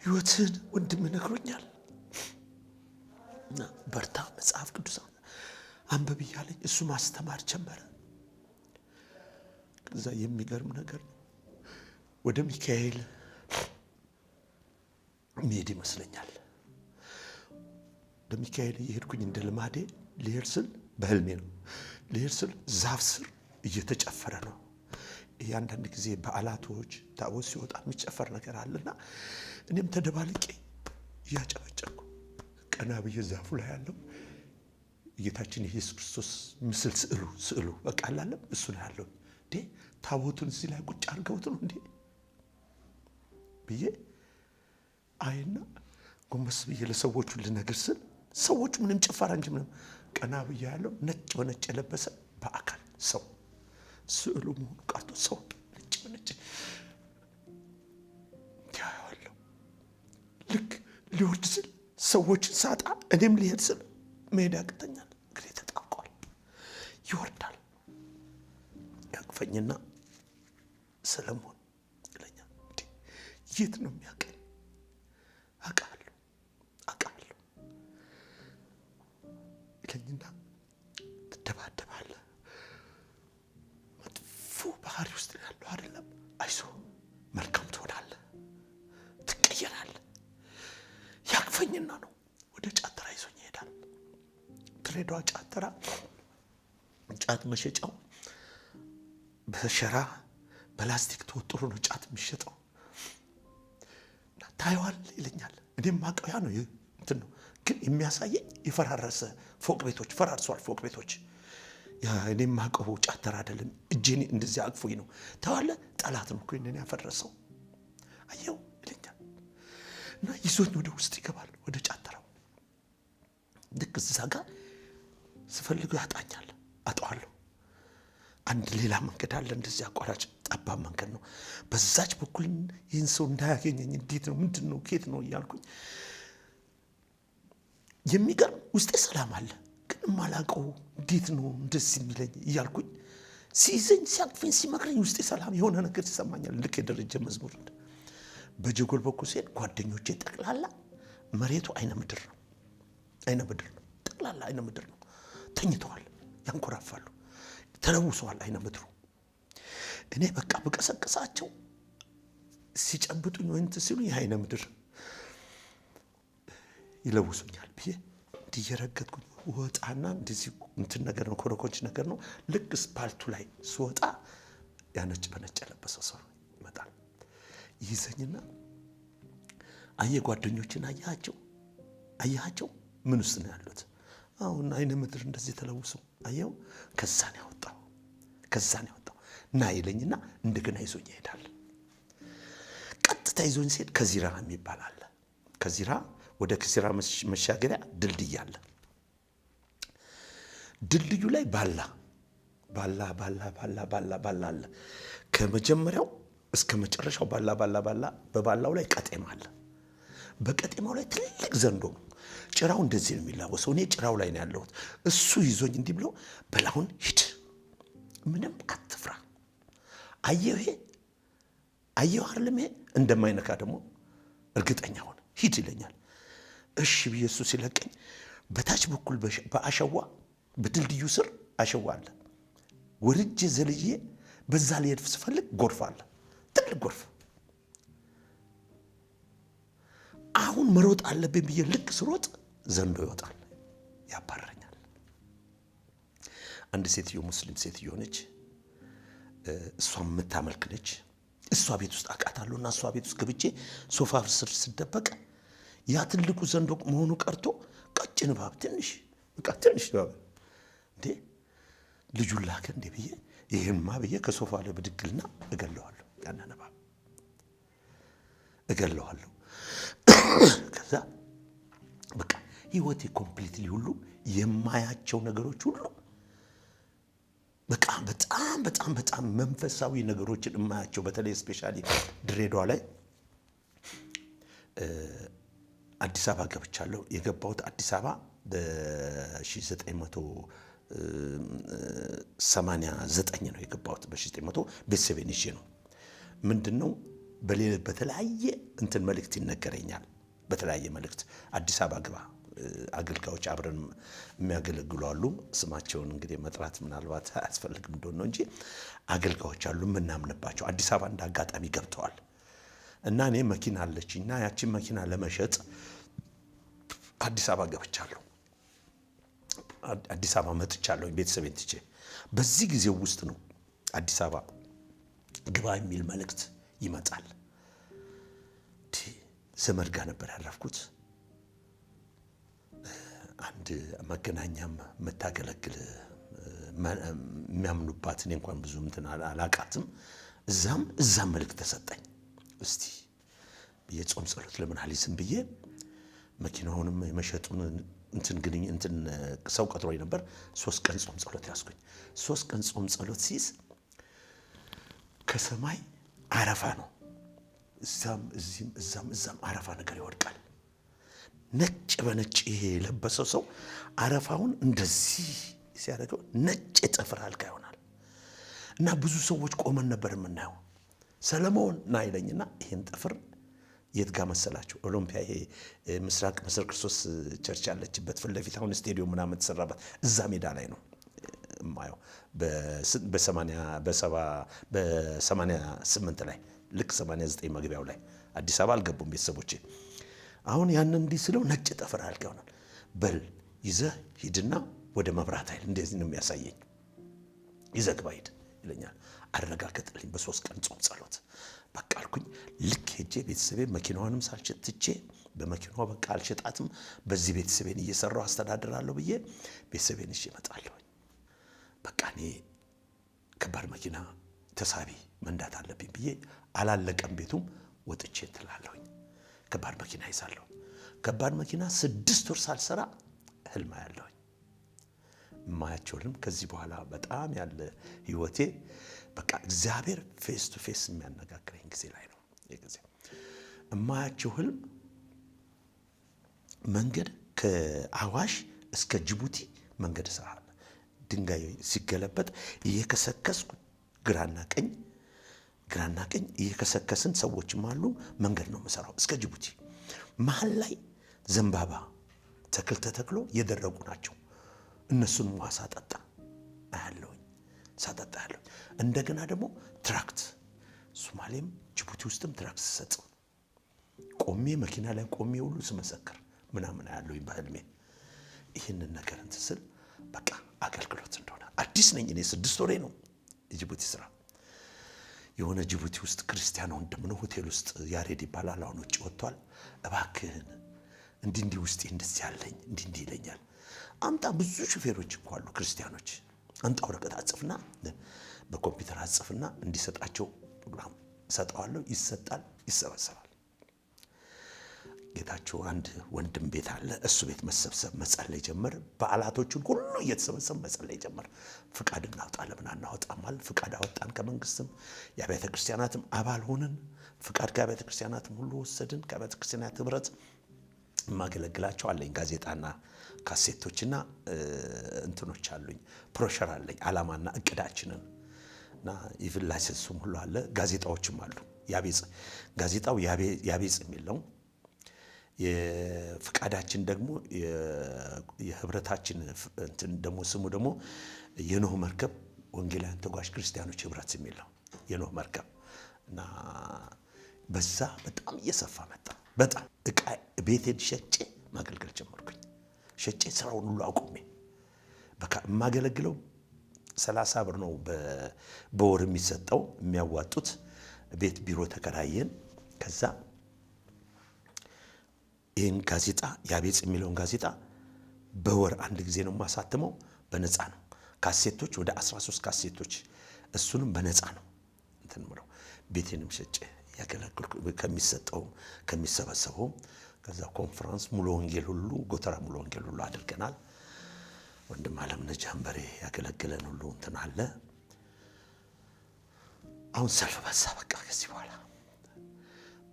ህይወትን ወንድም ነግሮኛል እና በርታ፣ መጽሐፍ ቅዱስ አንብብ እያለኝ እሱ ማስተማር ጀመረ። ከዛ የሚገርም ነገር ነው። ወደ ሚካኤል መሄድ ይመስለኛል። ወደ ሚካኤል እየሄድኩኝ እንደ ልማዴ ልሄድ ስል በህልሜ ነው ልሄድ ስል ዛፍ ስር እየተጨፈረ ነው። አንዳንድ ጊዜ በዓላቶች ታቦት ሲወጣ የሚጨፈር ነገር አለና እኔም ተደባልቄ እያጨበጨብኩ ቀና ብዬ ዛፉ ላይ ያለው ጌታችን ኢየሱስ ክርስቶስ ምስል ስዕሉ በቃ አላለም እሱ ላይ ያለው እንዴ ታቦቱን እዚህ ላይ ቁጭ አድርገውት ነው እንዴ ብዬ አይና ጎንበስ ብዬ ለሰዎቹ ልነግር ስል ሰዎቹ ምንም ጭፈራ እንጂ ምንም ቀና ብዬ ያለው ነጭ በነጭ የለበሰ በአካል ሰው ስዕሉ መሆኑ ቀርቶ ሰው ነጭ በነጭ ያለው ልክ ሊወርድ ስል ሰዎችን ሳጣ እኔም ሊሄድ ስል መሄድ ያቅተኛል። እግሬ ተጣብቋል። ይወርዳል ያቅፈኝና ሰለሞን ይለኛል። የት ነው የሚያቀኝ? አውቃለሁ ይለኝና ትደባደባለህ። መጥፎ ባህሪ ውስጥ ያለው አይደለም። አይዞህ መልካም ትሆናለህ፣ ትቀየራለህ። ያቅፈኝና ነው ወደ ጫተራ ይዞኝ ይሄዳል። ድሬዳዋ ጫተራ ጫት መሸጫው በሸራ በላስቲክ ተወጥሮ ነው ጫት የሚሸጠው። ታየዋል ይለኛል። እኔም ማቀው ያ ነው እንትን ነው፣ ግን የሚያሳየኝ የፈራረሰ ፎቅ ቤቶች ፈራርሷል። ፎቅ ቤቶች ያ እኔም ማቀው ጫተራ አይደለም። እጄን እንደዚህ አቅፎኝ ነው። ታዋለ ጠላት ነው እኮ እኔን ያፈረሰው አየው ይለኛል። እና ይዞኝ ወደ ውስጥ ይገባል ወደ ጫተራው። ልክ እዛ ጋር ስፈልገው ያጣኛል፣ አጣዋለሁ። አንድ ሌላ መንገድ አለ እንደዚህ አቋራጭ ጠባብ መንገድ ነው። በዛች በኩል ይህን ሰው እንዳያገኘኝ እንዴት ነው ምንድን ነው ከየት ነው እያልኩኝ የሚገርም ውስጤ ሰላም አለ፣ ግን ማላቀው እንዴት ነው እንደዚህ የሚለኝ እያልኩኝ ሲይዘኝ ሲያቅፈኝ ሲመክረኝ ውስጤ ሰላም የሆነ ነገር ይሰማኛል። ልክ የደረጀ መዝሙር በጀጎል በኩል ሲሄድ ጓደኞቼ ጠቅላላ መሬቱ አይነ ምድር ነው፣ ጠቅላላ አይነ ምድር ነው። ተኝተዋል፣ ያንኮራፋሉ፣ ተለውሰዋል አይነ ምድሩ። እኔ በቃ በቀሰቀሳቸው ሲጨብጡኝ ወይ እንትን ሲሉኝ የአይነ ምድር ይለውሱኛል ብዬ እንዲየረገጥኩኝ ወጣና እንደዚህ እንትን ነገር ነው፣ ኮረኮንች ነገር ነው። ልክ ስፓልቱ ላይ ስወጣ ያነጭ በነጭ የለበሰ ሰው ይመጣል። ይዘኝና አየህ ጓደኞችን አያቸው ምን ውስጥ ነው ያሉት? አሁን አይነ ምድር እንደዚህ ተለውሰው አየው። ከዛን ያወጣው ና ይለኝና እንደገና ይዞኝ ይሄዳል። ቀጥታ ይዞኝ ሲሄድ ከዚራ የሚባል አለ። ከዚራ ወደ ከዚራ መሻገሪያ ድልድይ አለ። ድልድዩ ላይ ባላ አለ። ከመጀመሪያው እስከ መጨረሻው ባላ። በባላው ላይ ቀጤማ አለ። በቀጤማው ላይ ትልቅ ዘንዶ ነው። ጭራው እንደዚህ ነው የሚላወሰው። እኔ ጭራው ላይ ነው ያለሁት። እሱ ይዞኝ እንዲህ ብሎ በላሁን ሂድ፣ ምንም አትፍራ፣ አየሁ አይደለም ይሄ እንደማይነካ ደግሞ እርግጠኛ ሆነ፣ ሂድ ይለኛል። እሺ ብዬ እሱ ሲለቀኝ በታች በኩል በአሸዋ በድልድዩ ስር አሸዋ አለ። ወርጄ ዘልዬ በዛ ላይ ስፈልግ ጎርፍ አለ፣ ትልቅ ጎርፍ። አሁን መሮጥ አለብኝ ብዬ ልክ ስሮጥ ዘንዶ ይወጣል፣ ያባረኛል። አንድ ሴትዮ ሙስሊም ሴትዮ ነች፣ እሷ የምታመልክ ነች። እሷ ቤት ውስጥ አቃታለሁና እሷ ቤት ውስጥ ገብቼ ሶፋ ስር ስደበቅ ያ ትልቁ ዘንዶ መሆኑ ቀርቶ ቀጭን እባብ ትንሽ እባብ እንዴ ልጁን ላከ እንዴ ብዬ ይሄማ ብዬ ከሶፋ ላይ ብድግልና እገለዋለሁ፣ ያንን እባብ እገለዋለሁ። ከዛ በቃ ህይወቴ ኮምፕሊትሊ ሁሉ የማያቸው ነገሮች ሁሉ በቃ በጣም መንፈሳዊ ነገሮችን የማያቸው በተለይ ስፔሻሊ ድሬዳዋ ላይ አዲስ አበባ ገብቻለሁ። የገባሁት አዲስ አበባ በ1989 ነው የገባሁት። በ1900 ቤተሰቤን ይዤ ነው። ምንድነው በተለያየ እንትን መልእክት ይነገረኛል። በተለያየ መልእክት አዲስ አበባ ግባ፣ አገልጋዮች አብረን የሚያገለግሉ አሉ። ስማቸውን እንግዲህ መጥራት ምናልባት አያስፈልግም እንደሆነ ነው እንጂ አገልጋዮች አሉ የምናምንባቸው። አዲስ አበባ እንዳጋጣሚ ገብተዋል እና እኔ መኪና አለችኝና ያቺን መኪና ለመሸጥ አዲስ አበባ ገብቻለሁ። አዲስ አበባ መጥቻለሁ ቤተሰቤን ትቼ። በዚህ ጊዜ ውስጥ ነው አዲስ አበባ ግባ የሚል መልእክት ይመጣል። ዘመድ ጋር ነበር ያረፍኩት። አንድ መገናኛም መታገለግል የሚያምኑባት እኔ እንኳን ብዙ እንትን አላቃትም። እዛም መልእክት ተሰጠኝ። እስቲ የጾም ጸሎት ለምን አልይዝም ብዬ መኪናውንም የመሸጡን እንትን ሰው ቀጥሮኝ ነበር። 3 ቀን ጾም ጸሎት ያስኩኝ። 3 ቀን ጾም ጸሎት ሲይዝ ከሰማይ አረፋ ነው። እዛም አረፋ ነገር ይወድቃል። ነጭ በነጭ ይሄ የለበሰው ሰው አረፋውን እንደዚህ ሲያደርገው ነጭ የጠፍር አልጋ ይሆናል። እና ብዙ ሰዎች ቆመን ነበር የምናየው። ሰለሞን ና ይለኝና ይሄን ጠፍር የት ጋር መሰላችሁ? ኦሎምፒያ ይሄ ምስራቅ መሰረ ክርስቶስ ቸርች ያለችበት ፊት ለፊት አሁን ስቴዲየም ምናምን ተሰራበት እዛ ሜዳ ላይ ነው የማየው። በ88 ላይ ልክ 89 መግቢያው ላይ አዲስ አበባ አልገቡም ቤተሰቦቼ። አሁን ያንን እንዲህ ስለው ነጭ ጠፍር አልጋ ይሆናል። በል ይዘህ ሂድና ወደ መብራት ኃይል እንደዚህ ነው የሚያሳየኝ። ይዘህ ግባ ሂድ ይለኛል። አረጋገጥልኝ። በ3 ቀን ጾም ጸሎት በቃ አልኩኝ። ልክ ሄጄ ቤተሰቤ መኪናዋንም ሳልሸጥ ትቼ በመኪናዋ በቃ አልሸጣትም፣ በዚህ ቤተሰቤን እየሰራው አስተዳድራለሁ ብዬ ቤተሰቤን እሺ እመጣለሁ። በቃ እኔ ከባድ መኪና ተሳቢ መንዳት አለብኝ ብዬ አላለቀም ቤቱም ወጥቼ እንትላለሁኝ። ከባድ መኪና ይዛለሁ። ከባድ መኪና 6 ወር ሳልሰራ ህልም አያለሁኝ። የማያቸው ህልም ከዚህ በኋላ በጣም ያለ ህይወቴ በቃ እግዚአብሔር ፌስ ቱ ፌስ የሚያነጋግረኝ ጊዜ ላይ ነው። የጊዜ የማያቸው ህልም መንገድ ከአዋሽ እስከ ጅቡቲ መንገድ ሰራለ። ድንጋይ ሲገለበጥ እየከሰከስኩ ግራና ቀኝ እየከሰከስን ሰዎችም አሉ። መንገድ ነው የምሰራው እስከ ጅቡቲ። መሀል ላይ ዘንባባ ተክል ተተክሎ የደረቁ ናቸው። እነሱንም ውሃ ሳጠጣ አያለሁኝ። እንደገና ደግሞ ትራክት ሶማሌም ጅቡቲ ውስጥም ትራክት ስሰጥ ቆሜ መኪና ላይ ቆሜ ሁሉ ስመሰክር ምናምን አያለሁኝ በህልሜ። ይህንን ነገር እንትን ስል በቃ አገልግሎት እንደሆነ አዲስ ነኝ እኔ 6 ወሬ ነው የጅቡቲ ስራ። የሆነ ጅቡቲ ውስጥ ክርስቲያን ወንድም ነው ሆቴል ውስጥ ያሬድ ይባላል። አሁን ውጭ ወጥቷል። እባክህን እንዲህ ውስጤ እንደዚህ ያለኝ እንዲህ ይለኛል። አምጣ ብዙ ሹፌሮች እኮ አሉ ክርስቲያኖች። አምጣ ወረቀት አጽፍና በኮምፒውተር አጽፍና እንዲሰጣቸው ፕሮግራም ሰጠዋለሁ። ይሰጣል፣ ይሰበሰባል። ጌታቸው አንድ ወንድም ቤት አለ። እሱ ቤት መሰብሰብ መጸለይ ጀመር። በዓላቶቹን ሁሉ እየተሰበሰብ መጸለይ ጀመር። ፍቃድ እናውጣ ለምን አናወጣም አለ። ፍቃድ አወጣን። ከመንግስትም የአብያተ ክርስቲያናትም አባል ሆነን ፍቃድ ከአብያተ ክርስቲያናትም ሁሉ ወሰድን። ከአብያተ ክርስቲያናት ህብረት ማገለግላቸው አለኝ። ጋዜጣና ካሴቶችና እንትኖች አሉኝ። ፕሮሸር አለኝ ዓላማና እቅዳችንን እና ኢቭን ላይሰንሱም ሁሉ አለ። ጋዜጣዎችም አሉ። ጋዜጣው ያቤጽ የሚለው የፍቃዳችን ደግሞ የህብረታችን እንትን ደግሞ ስሙ ደግሞ የኖህ መርከብ ወንጌላውያን ተጓዥ ክርስቲያኖች ህብረት የሚለው የኖህ መርከብ እና በዛ በጣም እየሰፋ መጣ። በጣም እቃ ቤቴን ሸጬ ማገልገል ጀመርኩኝ። ሸጬ ስራውን ሁሉ አቁሜ በቃ የማገለግለው 30 ብር ነው በወር የሚሰጠው የሚያዋጡት። ቤት ቢሮ ተከራየን። ከዛ ይህን ጋዜጣ ያቤጽ የሚለውን ጋዜጣ በወር አንድ ጊዜ ነው የማሳትመው። በነፃ ነው። ካሴቶች ወደ 13 ካሴቶች እሱንም በነፃ ነው እንትን ምለው። ቤቴንም ሸጬ ያገለግልኩ ከሚሰጠው ከሚሰበሰበው። ከዛ ኮንፈረንስ ሙሉ ወንጌል ሁሉ ጎተራ ሙሉ ወንጌል ሁሉ አድርገናል። ወንድም አለምነህ ጃንበሬ ያገለግለን ሁሉ እንትን አለ። አሁን ሰልፍ በዛ። በቃ ከዚህ በኋላ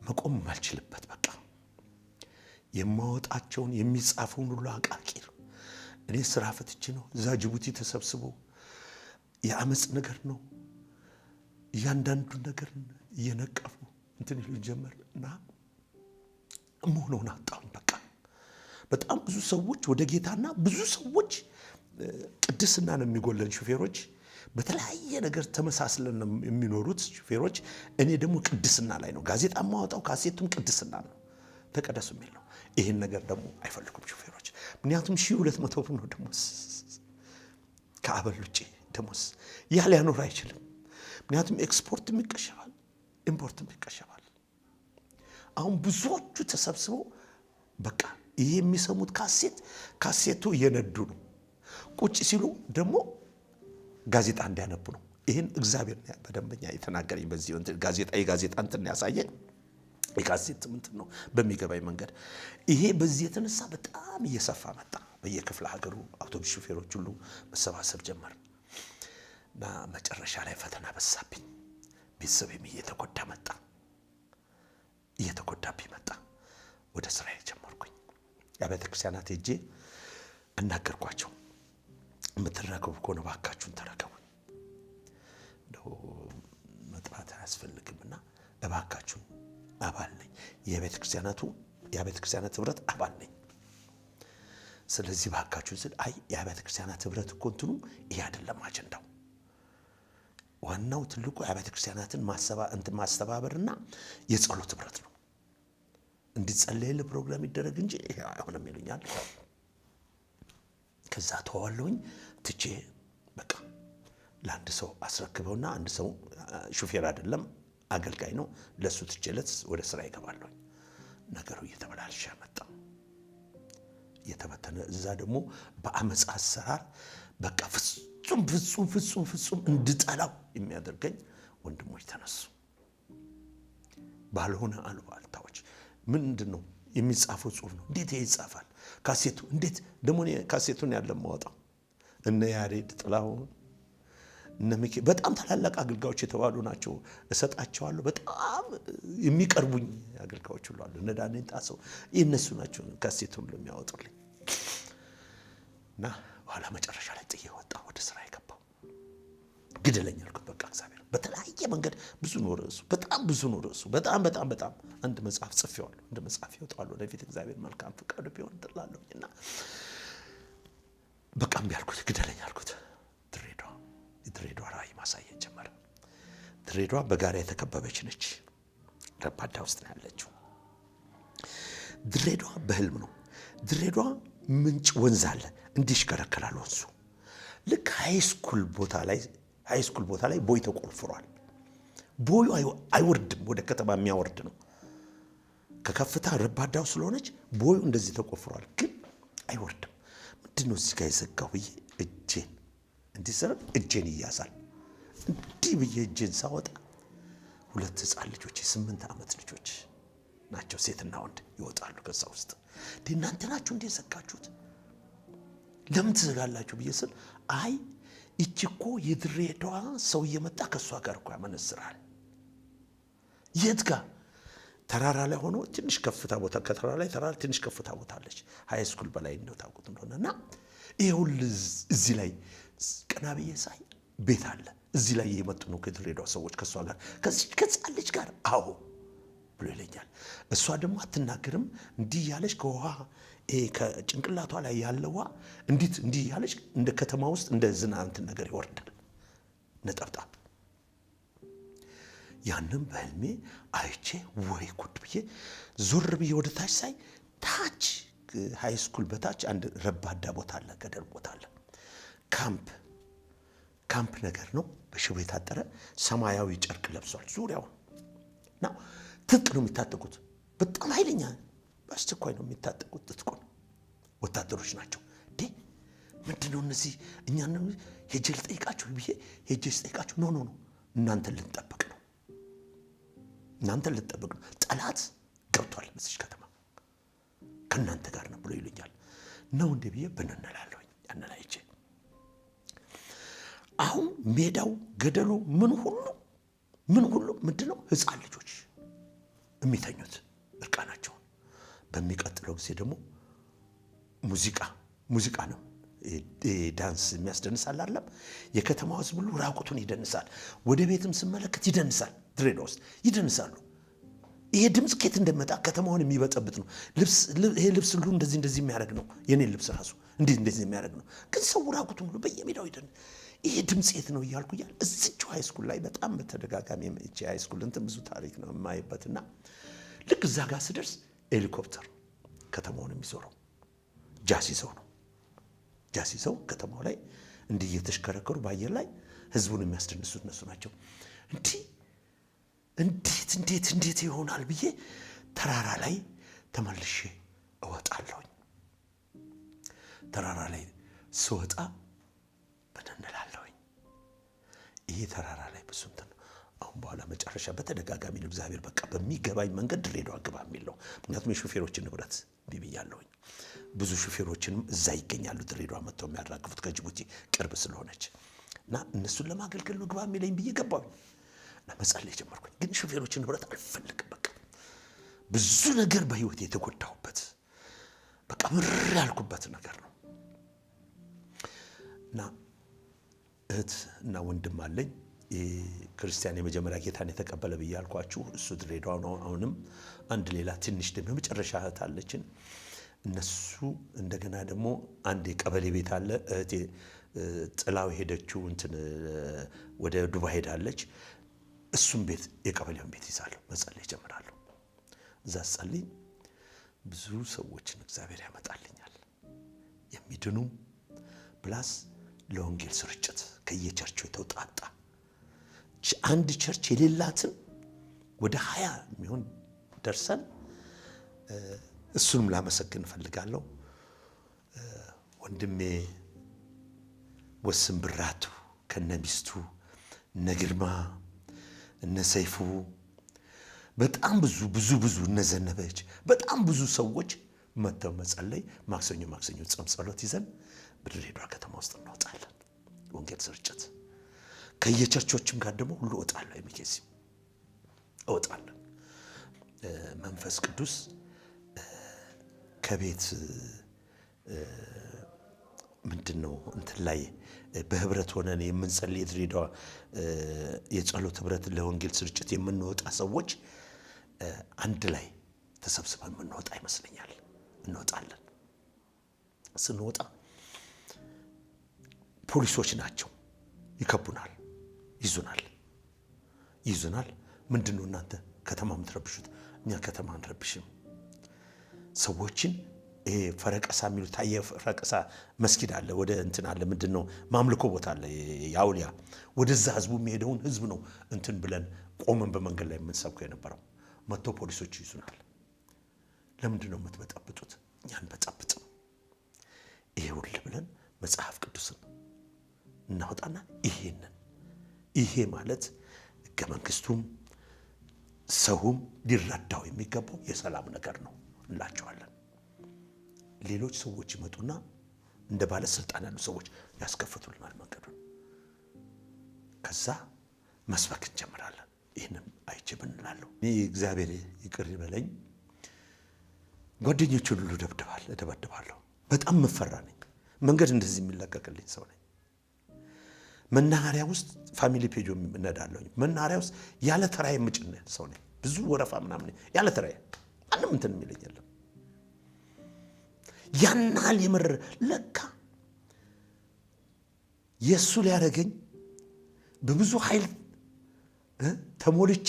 መቆም ማልችልበት በቃ የማወጣቸውን የሚጻፈውን ሁሉ አቃቂር እኔ ስራ ፈትቼ ነው። እዛ ጅቡቲ ተሰብስቦ የአመጽ ነገር ነው። እያንዳንዱ ነገር እየነቀፉ እንትን ይሉ ጀመር እና መሆኑን አጣሁኝ። በቃ በጣም ብዙ ሰዎች ወደ ጌታና ብዙ ሰዎች ቅድስና ነው የሚጎለን ሹፌሮች፣ በተለያየ ነገር ተመሳስለን የሚኖሩት ሹፌሮች። እኔ ደግሞ ቅድስና ላይ ነው ጋዜጣ ማወጣው። ካሴቱም ቅድስና ነው፣ ተቀደሱ የሚል ነው። ይህን ነገር ደግሞ አይፈልጉም ሹፌሮች። ምክንያቱም 1200 ብር ነው ደሞዝ፣ ከአበል ውጭ ደሞዝ። ያ ሊያኖር አይችልም። ምክንያቱም ኤክስፖርትም ይቀሸፋል፣ ኢምፖርትም ይቀሸፋል። አሁን ብዙዎቹ ተሰብስበው በቃ ይሄ የሚሰሙት ካሴቱ እየነዱ ነው። ቁጭ ሲሉ ደግሞ ጋዜጣ እንዲያነቡ ነው። ይሄን እግዚአብሔር በደንበኛ የተናገረኝ በዚህ የጋዜጣ እንትን ያሳየኝ የካሴት እንትን ነው በሚገባኝ መንገድ። ይሄ በዚህ የተነሳ በጣም እየሰፋ መጣ። በየክፍለ ሀገሩ አውቶቡስ ሹፌሮች ሁሉ መሰባሰብ ጀመር እና መጨረሻ ላይ ፈተና በዛብኝ። ቤተሰቤም እየተጎዳብኝ መጣ። ወደ ስራዬ ጀመርኩኝ። የቤተ ክርስቲያናት ሄጄ እናገርኳቸው። የምትረከቡ ከሆነ እባካችሁን ተረከቡኝ፣ እንደው መጥራት አያስፈልግምና እባካችሁን አባል ነኝ፣ የቤተ ክርስቲያናት ህብረት አባል ነኝ። ስለዚህ እባካችሁን ስል አይ የቤተ ክርስቲያናት ህብረት እኮ እንትኑ ይሄ አይደለም አጀንዳው። ዋናው ትልቁ የቤተ ክርስቲያናትን ማስተባበርና የጸሎት ህብረት ነው። እንዲጸለይልህ ፕሮግራም ይደረግ እንጂ ይሄ አይሆንም ይሉኛል። ከዛ ተዋለሁኝ ትቼ በቃ ለአንድ ሰው አስረክበውና አንድ ሰው ሹፌር አይደለም አገልጋይ ነው፣ ለሱ ትቼለት ወደ ስራ ይገባለሁ። ነገሩ እየተበላሸ መጣ፣ እየተበተነ እዛ ደግሞ በአመጽ አሰራር በቃ ፍጹም እንድጠላው የሚያደርገኝ ወንድሞች ተነሱ። ባልሆነ አሉባልታዎች ምንድነው የሚጻፈው ጽሁፍ ነው። እንዴት ይጻፋል? ካሴቱ እንዴት ደግሞ ካሴቱን ያለማወጣው እነ ያሬድ ጥላሁን እነ ሚኪ በጣም ታላላቅ አገልጋዮች የተባሉ ናቸው። እሰጣቸዋለሁ። በጣም የሚቀርቡኝ አገልጋዮች ሁሉ አሉ። እነ ዳንኤል ጣሰው እነሱ ናቸው ካሴቱን ለሚያወጡልኝ። እና ኋላ መጨረሻ ላይ ጥዬ ወጣሁ፣ ወደ ስራ የገባው። ግደለኝ አልኩት በቃ እግዚአብሔር። በተለያየ መንገድ ብዙ ነው ርዕሱ፣ በጣም ብዙ ነው ርዕሱ። በጣም አንድ መጽሐፍ ጽፌዋለሁ፣ እንደ መጽሐፍ ይወጣል ወደፊት እግዚአብሔር መልካም ፈቃዱ ቢሆን ትላለሁና በቃ እምቢ አልኩት፣ ግደለኝ አልኩት። ድሬዳዋ ራእይ ማሳየት ጀመረ። ድሬዳዋ በጋራ የተከበበች ነች፣ ረባዳ ውስጥ ነው ያለችው። ድሬዳዋ በህልም ነው። ድሬዳዋ ምንጭ ወንዝ አለ፣ እንዲሽከረከራል ወንዙ። ልክ ሃይስኩል ቦታ ላይ ቦይ ተቆፍሯል። ቦዩ አይወርድም፣ ወደ ከተማ የሚያወርድ ነው። ከከፍታ ረባዳው ስለሆነች ቦዩ እንደዚህ ተቆፍሯል፣ ግን አይወርድም። ምንድነው እዚህ ጋር የዘጋው ብዬ እጄን እንዲሰረብ እጄን ይያዛል። እንዲህ ብዬ እጄን ሳወጣ 2 ህፃን ልጆች 8 ዓመት ልጆች ናቸው፣ ሴትና ወንድ ይወጣሉ ከዛ ውስጥ። እናንተ ናችሁ እንዴ ዘጋችሁት? ለምን ትዘጋላችሁ ብዬ ስል አይ እቺ እኮ የድሬዳዋ ሰው እየመጣ ከሷ ጋር እኮ ያመነዝራል። የት ጋር? ተራራ ላይ ሆኖ ትንሽ ከፍታ ቦታ፣ ከተራራ ላይ ተራራ ትንሽ ከፍታ ቦታ አለች፣ ሃይ ስኩል በላይ ነው ታውቁት እንደሆነና ይሄው እዚህ ላይ ቀና ብዬ ሳይ ቤት አለ። እዚህ ላይ የመጡ ነው ከድሬዳዋ ሰዎች ከሷ ጋር ከህፃን ልጅ ጋር አዎ ብሎ ይለኛል። እሷ ደግሞ አትናገርም። እንዲህ ያለች ከውሃ ከጭንቅላቷ ላይ ያለው ውሃ እንዲህ ያለች እንደ ከተማ ውስጥ እንደ ዝናብ ነገር ይወርዳል፣ ነጠብጣብ። ያንን በህልሜ አይቼ ወይ ጉድ ብዬ ዞር ብዬ ወደ ታች ሳይ ታች ሃይ ስኩል በታች አንድ ረባዳ ቦታ አለ፣ ገደል ቦታ አለ። ካምፕ ነገር ነው፣ በሽቦ የታጠረ ሰማያዊ ጨርቅ ለብሷል ዙሪያውን እና ትጥቅ ነው የሚታጠቁት። በጣም ኃይለኛ በአስቸኳይ ነው የሚታጠቁት። ትጥቁን ወታደሮች ናቸው። ምንድነው እነዚህ? እኛን ሄጄ ልጠይቃቸው ብዬ ሄጄ ስጠይቃቸው ኖ እናንተን ልንጠብቅ ነው፣ ጠላት ገብቷል በዚህ ከተማ ከእናንተ ጋር ነው ብሎ ይሉኛል። ነው እንዴ ብዬ ብንነላለሁ ያንን አይቼ። አሁን ሜዳው ገደሉ ምን ሁሉ ምንድነው ህፃን ልጆች የሚተኙት እርቃናቸውን። በሚቀጥለው ጊዜ ደግሞ ሙዚቃ ነው፣ ዳንስ የሚያስደንሳል አይደለም። የከተማው ህዝብ ሁሉ ራቁቱን ይደንሳል። ወደ ቤትም ስመለከት ይደንሳል፣ ድሬዳዋ ውስጥ ይደንሳሉ። ይሄ ድምፅ ከየት እንደመጣ ከተማውን የሚበጠብጥ ነው። ይሄ ልብስ ሁሉ እንደዚህ የሚያደርግ ነው። የኔ ልብስ ራሱ እንደዚህ የሚያደርግ ነው። ግን ሰው ራቁቱን ሁሉ በየሜዳው ይደንስ። ይሄ ድምፅ የት ነው እያልኩ እዚችው ሃይስኩል ላይ በጣም በተደጋጋሚ እቺ ሃይስኩል እንትን ብዙ ታሪክ ነው የማይበትና ልክ እዛ ጋር ስደርስ ሄሊኮፕተር ከተማውን የሚዞረው ጃሲሰው ከተማው ላይ እንዲህ እየተሽከረከሩ በአየር ላይ ህዝቡን የሚያስደንሱት እነሱ ናቸው። እንዴት ይሆናል ብዬ ተራራ ላይ ተመልሼ እወጣለሁ። ተራራ ላይ ስወጣ በደንላለሁ። ይሄ ተራራ ላይ ብዙ እንትን አሁን በኋላ መጨረሻ በተደጋጋሚ ነው እግዚአብሔር በቃ በሚገባኝ መንገድ ድሬዳዋ ግባ የሚለው። ምክንያቱም የሹፌሮችን ንብረት ቢብያለሁ። ብዙ ሹፌሮችንም እዛ ይገኛሉ ድሬዳዋ መጥተው የሚያራግፉት ከጅቡቲ ቅርብ ስለሆነች እና እነሱን ለማገልገል ነው ግባ የሚለኝ ብዬ ገባሁኝ እና መጸለይ ጀመርኩኝ። ግን ሹፌሮችን ንብረት አልፈልግም። በቃ ብዙ ነገር በህይወት የተጎዳሁበት በቃ ምር ያልኩበት ነገር ነው እና እህት እና ወንድም አለኝ ክርስቲያን የመጀመሪያ ጌታን የተቀበለ ብያልኳችሁ እሱ ድሬዳዋ ነው። አሁንም አንድ ሌላ ትንሽ ደግሞ መጨረሻ እህት አለችን። እነሱ እንደገና ደግሞ አንድ የቀበሌ ቤት አለ እህቴ ጥላው ሄደችው እንትን ወደ ዱባይ ሄዳለች። እሱም ቤት የቀበሌውን ቤት ይዛለሁ መጸለይ ጀምራለሁ። እዛ ጸልይ ብዙ ሰዎችን እግዚአብሔር ያመጣልኛል የሚድኑ ፕላስ ለወንጌል ስርጭት ከየቸርቹ የተውጣጣ አንድ ቸርች የሌላትን ወደ 20 የሚሆን ደርሰን እሱንም ላመሰግን ፈልጋለሁ። ወንድሜ ወስም ብራቱ ከነሚስቱ ነግርማ እነሰይፉ በጣም ብዙ እነዘነበች በጣም ብዙ ሰዎች መተው መጸለይ ማክሰኞ ጾም ጸሎት ይዘን በድሬዳዋ ከተማ ውስጥ እንወጣለን። ወንጌል ስርጭት ከየቸርቾችም ጋር ደግሞ ሁሉ እወጣለሁ። የሚኬሲ እወጣለሁ። መንፈስ ቅዱስ ከቤት ምንድነው እንትን ላይ በህብረት ሆነን የምንጸልይ ድሬዳዋ የጸሎት ህብረት ለወንጌል ስርጭት የምንወጣ ሰዎች አንድ ላይ ተሰብስበን የምንወጣ ይመስለኛል። እንወጣለን። ስንወጣ ፖሊሶች ናቸው ይከቡናል፣ ይዙናል። ምንድነው እናንተ ከተማ የምትረብሹት? እኛ ከተማ አንረብሽም። ሰዎችን ፈረቀሳ የሚሉት ፈረቀሳ መስጊድ አለ፣ ወደ እንትን አለ፣ ምንድነው ማምልኮ ቦታ አለ ያውሊያ። ወደዛ ህዝቡ የሚሄደውን ህዝብ ነው እንትን ብለን ቆመን በመንገድ ላይ የምንሰብከው የነበረው። መጥቶ ፖሊሶች ይዙናል። ለምንድነው የምትበጠብጡት? እኛ አንበጠብጥም። ይሄውል ብለን መጽሐፍ ቅዱስን እናወጣና ይሄ ማለት ሕገ መንግስቱም ሰውም ሊረዳው የሚገባው የሰላም ነገር ነው እንላቸዋለን። ሌሎች ሰዎች ይመጡና እንደ ባለስልጣን ያሉ ሰዎች ያስከፍቱልናል መንገዱን። ከዛ መስበክ እንጀምራለን። ይህንን አይችም እንላለሁ። እግዚአብሔር ይቅር ይበለኝ። ጓደኞቹን ሁሉ እደበድባለሁ። በጣም መፈራ ነኝ። መንገድ እንደዚህ የሚለቀቅልኝ ሰው ነኝ። መናኸሪያ ውስጥ ፋሚሊ ፔጆ እነዳለሁ። መናኸሪያ ውስጥ ያለ ተራዬ የምጭን ሰው ነኝ። ብዙ ወረፋ ምናምን ያለ ተራዬ ማንም እንትን የሚለኝ የለም። ያናል የምር ለካ የሱ ሊያደርገኝ በብዙ ኃይል ተሞልቼ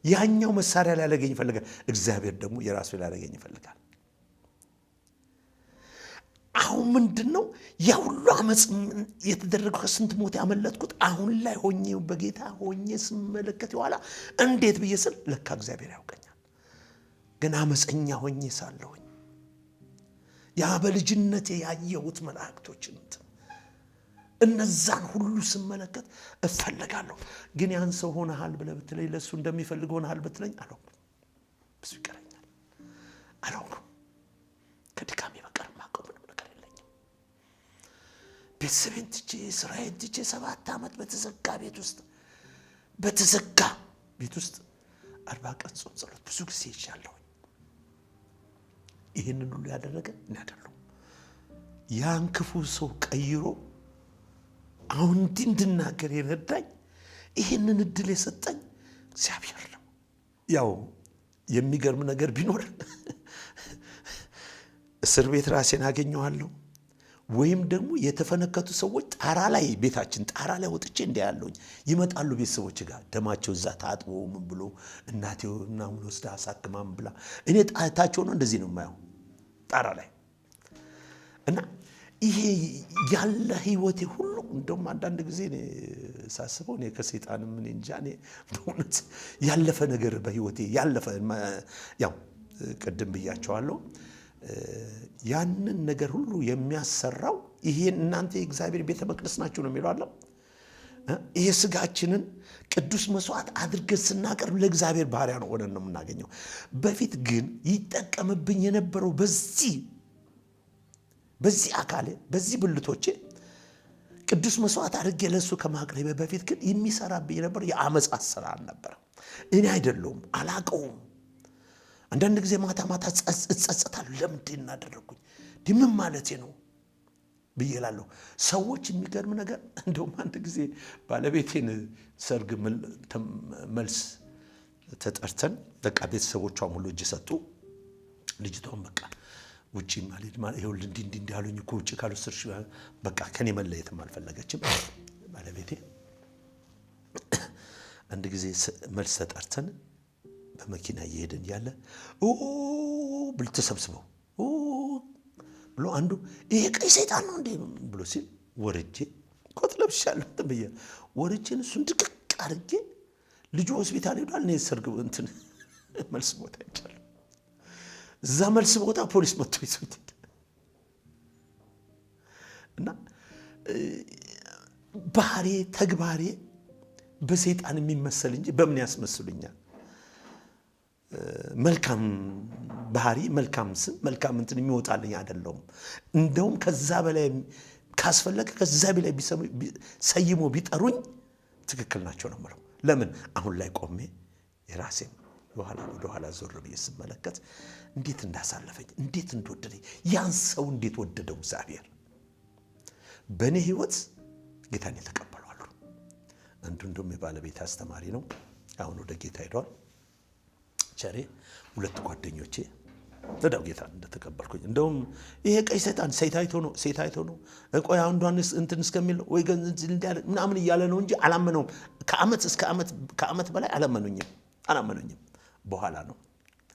ያኛው መሳሪያ ሊያደርገኝ ይፈልጋል። እግዚአብሔር ደግሞ የራሱ ሊያደርገኝ ይፈልጋል። አሁን ምንድነው ያ ሁሉ አመጽ የተደረገው? ከስንት ሞት ያመለጥኩት አሁን ላይ ሆኜ በጌታ ሆኜ ስመለከት ይዋላ እንዴት ብዬስል ለካ እግዚአብሔር ያውቀኛል። ግን አመጽኛ ሆኜ ሳለሁኝ ያ በልጅነቴ ያየሁት መላእክቶችን እነዛን ሁሉ ስመለከት እፈልጋለሁ። ግን ያን ሰው ሆነሃል ብለህ ብትለኝ ለሱ እንደሚፈልግ ሆነሃል ብትለኝ አላውቅም። ብዙ ይቀረኛል። አላውቅም። ከድካሜ በቀር ማቀው ምንም ነገር የለኝም። ቤተሰቤን ትቼ ስራዬን ትቼ 7 ዓመት በተዘጋ ቤት ውስጥ 40 ቀን ጾም ጸሎት ብዙ ጊዜ ይቻለሁ። ይሄንን ሁሉ ያደረገ እኔ አይደለሁም። ያን ክፉ ሰው ቀይሮ አሁን እንድናገር የረዳኝ ይሄንን እድል የሰጠኝ እግዚአብሔር ነው። ያው የሚገርም ነገር ቢኖር እስር ቤት ራሴን አገኘዋለሁ። ወይም ደግሞ የተፈነከቱ ሰዎች ቤታችን ጣራ ላይ ወጥቼ እንዲያለውኝ ይመጣሉ። ቤተሰቦች ጋር ደማቸው እዛ ታጥቦ ምን ብሎ እናቴው ምናምን ወስዳ አሳክማም ብላ እኔ ጣታቸው ነው እንደዚህ ነው የማየው ጣራ ላይ። እና ይሄ ያለ ህይወቴ ሁሉ እንደውም አንዳንድ ጊዜ እኔ ሳስበው እኔ ከሰይጣንም ምን እንጃ እኔ በእውነት ያለፈ ነገር በህይወቴ ያለፈ ያው ቅድም ብያቸዋለሁ ያንን ነገር ሁሉ የሚያሰራው ይሄ እናንተ የእግዚአብሔር ቤተ መቅደስ ናችሁ ነው የሚለው አይደል? ይሄ ስጋችንን ቅዱስ መስዋዕት አድርገን ስናቀርብ ለእግዚአብሔር ባሪያ ነው ሆነን ነው የምናገኘው። በፊት ግን ይጠቀምብኝ የነበረው በዚህ አካሌ በዚህ ብልቶቼ ቅዱስ መስዋዕት አድርጌ ለሱ ከማቅረቤ በፊት ግን የሚሰራብኝ የነበረው የአመጽ አሰራር ነበር። እኔ አይደለሁም አላቀውም። አንዳንድ ጊዜ ማታ ጸጸታለሁ። ለምንድን እናደረኩኝ ምን ማለቴ ነው ብዬላለሁ። ሰዎች የሚገርም ነገር እንደውም አንድ ጊዜ ባለቤቴን ሰርግ መልስ ተጠርተን በቃ ቤተሰቦቿ ሙሉ እጅ ሰጡ። ልጅቷን በቃ ውጪ ማለት ይሄው እንዲህ ያሉኝ እኮ ውጪ ካልወሰድሽ በቃ ከኔ መለየትም አልፈለገችም ባለቤቴ። አንድ ጊዜ መልስ ተጠርተን በመኪና እየሄድን ያለ ብል ተሰብስበው ብሎ አንዱ ይሄ ቀይ ሰይጣን ነው እንዴ ብሎ ሲል ወርጄ ኮት ለብሻለሁ ተብዬ ወርጄን እሱን ድቅቅ አድርጌ ልጁ ሆስፒታል ሄዷል። እኔ ሰርግ እንትን መልስ ቦታ ይቻላል። እዛ መልስ ቦታ ፖሊስ መጥቶ ይዞት እና ባህሪ ተግባሬ በሰይጣን የሚመሰል እንጂ በምን ያስመስሉኛል? መልካም ባህሪ መልካም ስም መልካም እንትን የሚወጣልኝ አይደለም። እንደውም ከዛ በላይ ካስፈለገ ከዛ በላይ ሰይሞ ቢጠሩኝ ትክክል ናቸው ነው ማለት። ለምን አሁን ላይ ቆሜ የራሴን ወደ ኋላ ዞር ብዬ ስመለከት እንዴት እንዳሳለፈኝ እንዴት እንደወደደኝ ያን ሰው እንዴት ወደደው እግዚአብሔር። በእኔ ህይወት ጌታን የተቀበሉ አሉ። አንዱ እንደውም የባለቤት አስተማሪ ነው፣ አሁን ወደ ጌታ ሄዷል። ቸሬ ሁለት ጓደኞቼ ተዳው ጌታን እንደተቀበልኩኝ እንደውም ይሄ ቀይ ሰይጣን ሴታይቶ ነው ቆይ አንዷን እንትን እስከሚል ወይ ገንዘብ እንዲያለ ምናምን እያለ ነው እንጂ አላመነውም። ከአመት በላይ አላመኑኝም። በኋላ ነው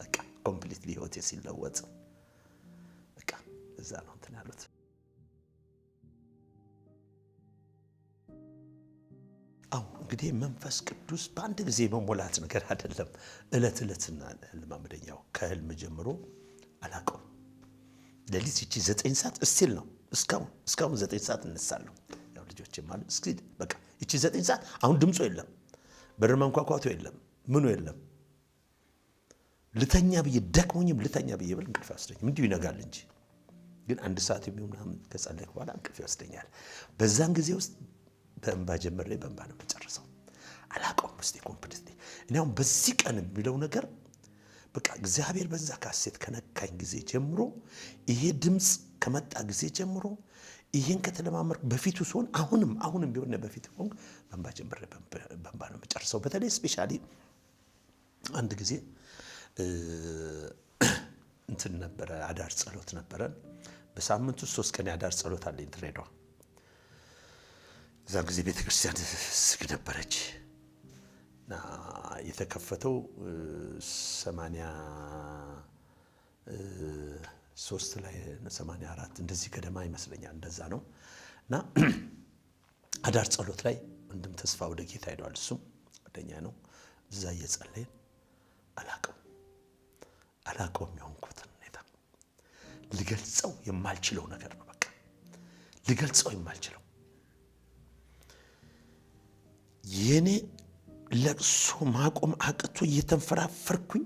በቃ ኮምፕሊትሊ ህይወቴ ሲለወጥ በቃ እዛ ነው እንትን ያሉት። እንግዲህ መንፈስ ቅዱስ በአንድ ጊዜ መሞላት ነገር አይደለም። እለት ለማምደኛው ከህልም ጀምሮ አላቀው ለሊት እቺ 9 ሰዓት እስቲል ነው እስካሁን 9 ሰዓት እንሳለሁ። ያው ልጆቼ ማለት እስኪ በቃ እቺ 9 ሰዓት አሁን ድምጾ የለም፣ በር መንኳኳቱ የለም፣ ምኑ የለም። ልተኛ ብዬ ደክሞኝም ልተኛ ብዬ ብል እንቅልፍ ያስደኛል። እንዲሁ ይነጋል እንጂ ግን 1 ሰዓት የሚሆን ከጸለይኩ በኋላ እንቅልፍ ያስደኛል። በዛን ጊዜ ውስጥ በእንባ ጀምሬ በእንባ ነው የምጨርሰው። አላቀውም ውስጤ ኮምፕሊትሊ። እኔ አሁን በዚህ ቀን የሚለው ነገር በቃ እግዚአብሔር በዛ ካሴት ከነካኝ ጊዜ ጀምሮ ይሄ ድምፅ ከመጣ ጊዜ ጀምሮ ይሄን ከተለማመርኩ በፊቱ ሲሆን አሁንም ቢሆን በፊት ሆን በእንባ ጀምሬ በእንባ ነው የምጨርሰው። በተለይ ስፔሻሊ አንድ ጊዜ እንትን ነበረ አዳር ጸሎት ነበረን። በሳምንቱ 3 ቀን አዳር ጸሎት አለኝ ድሬዳዋ። እዛ ጊዜ ቤተክርስቲያን ዝግ ነበረች እና የተከፈተው 83 ላይ 84 እንደዚህ ገደማ ይመስለኛል እንደዛ ነው። እና አዳር ጸሎት ላይ ወንድም ተስፋ ወደ ጌታ ሄዷል። እሱም ወደኛ ነው። እዛ እየጸለየን አላቀውም የሆንኩትን ሁኔታ ልገልጸው የማልችለው ነገር ነው። በቃ ልገልጸው የማልችለው የኔ ለቅሶ ማቆም አቅቶ እየተንፈራፈርኩኝ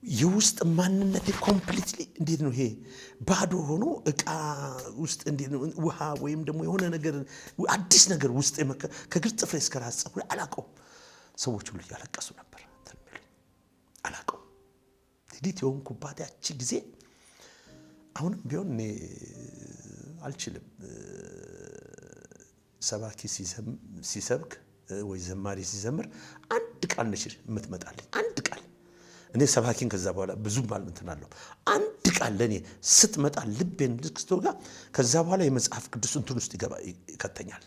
የውስጥ ማንነቴ ኮምፕሊትሊ እንዴት ነው ይሄ ባዶ ሆኖ እቃ ውስጥ እንዴት ነው ውሃ ወይም ደግሞ የሆነ ነገር አዲስ ነገር ውስጥ ከግር ጥፍሬ እስከ ራስ ፀጉሬ አላቀውም። ሰዎች ሁሉ ያለቀሱ ነበር ተልምልኝ አላቀው እንዴት የሆንኩባት ያቺ ጊዜ አሁንም ቢሆን እኔ አልችልም። ሰባኪ ሲሰብክ ወይ ዘማሪ ሲዘምር አንድ ቃል ነሽ የምትመጣልኝ አንድ ቃል። እኔ ሰባኪን ከዛ በኋላ ብዙም ባልምንተናለሁ አንድ ቃል ለኔ ስትመጣ ልቤን ልክስቶጋ ከዛ በኋላ የመጽሐፍ ቅዱስ እንትን ውስጥ ይከተኛል።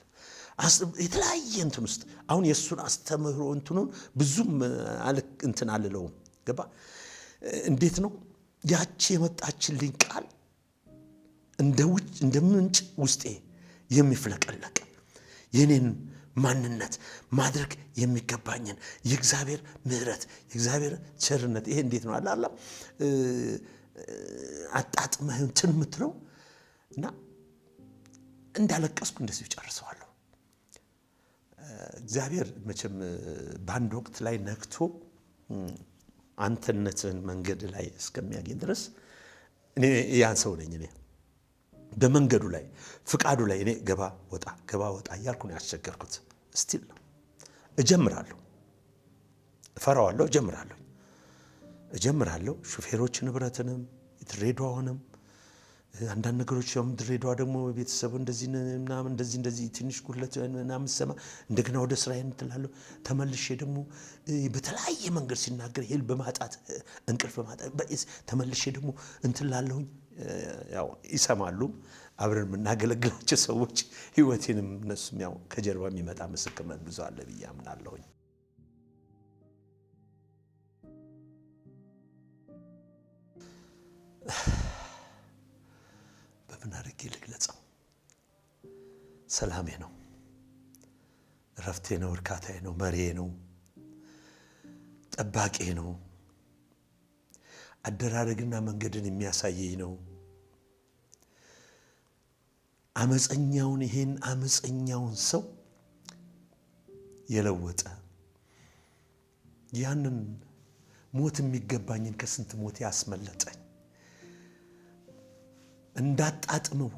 የተለያየ እንትን ውስጥ አሁን የሱን አስተምህሮ እንትኑን ብዙም እንትን አልለውም። ገባ እንዴት ነው ያቺ የመጣችልኝ ቃል እንደ ምንጭ ውስጤ የሚፍለቀለቅ የኔን ማንነት ማድረግ የሚገባኝን የእግዚአብሔር ምሕረት የእግዚአብሔር ቸርነት ይሄ እንዴት ነው አላላ አጣጥመህ እንትን የምትለው እና እንዳለቀስኩ እንደዚህ ጨርሰዋለሁ። እግዚአብሔር መቼም በአንድ ወቅት ላይ ነክቶ አንተነትን መንገድ ላይ እስከሚያገኝ ድረስ እኔ ያን ሰው ነኝ። እኔ በመንገዱ ላይ ፍቃዱ ላይ እኔ ገባ ወጣ እያልኩ ነው ያስቸገርኩት። ስቲል ነው እጀምራለሁ፣ እፈራዋለሁ፣ እጀምራለሁ ሹፌሮች ንብረትንም ድሬዳዋንም አንዳንድ ነገሮች ድሬዳዋ ደግሞ ቤተሰብ እንደዚህ ምናምን እንደዚህ ትንሽ ጉድለት ምናምን ሰማ እንደገና ወደ ስራዬ እንትላለሁ። ተመልሼ ደግሞ በተለያየ መንገድ ሲናገር ሄል በማጣት እንቅልፍ በማጣት ተመልሼ ደግሞ እንትላለሁኝ። ያው ይሰማሉ አብረን የምናገለግላቸው ሰዎች ህይወቴንም እነሱም ያው ከጀርባ የሚመጣ ምስክርነት ብዙ አለ ብዬ አምናለሁኝ። በምን አድርጌ ልግለጸው? ሰላሜ ነው፣ እረፍቴ ነው፣ እርካታዬ ነው፣ መሪዬ ነው፣ ጠባቂ ነው፣ አደራረግና መንገድን የሚያሳየኝ ነው። ይሄን አመፀኛውን ሰው የለወጠ ያንን ሞት የሚገባኝን ከስንት ሞት ያስመለጠኝ እንዳጣጥመው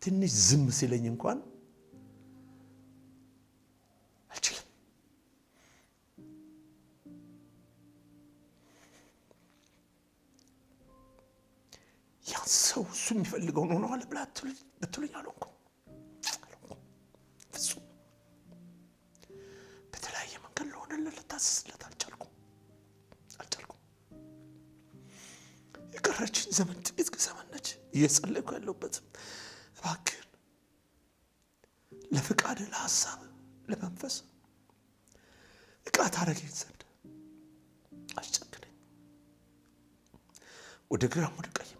ትንሽ ዝም ሲለኝ እንኳን አልችልም። ያ ሰው እሱ የሚፈልገው ነው አለ ብላ ብትሉኝ አልሆንኩም። ፍጹም በተለያየ መንገድ ለሆነለት ልታስስለት አልቻልኩም። የቀረችን ዘመን ጥቂት ዘመን ነች። እየጸለይኩ ያለሁበትም እባክህን ለፍቃድ ለሐሳብ ለመንፈስ ዕቃ ታረገኝ ዘንድ አስጨክነኝ። ወደ ግራም ወደ ቀኝም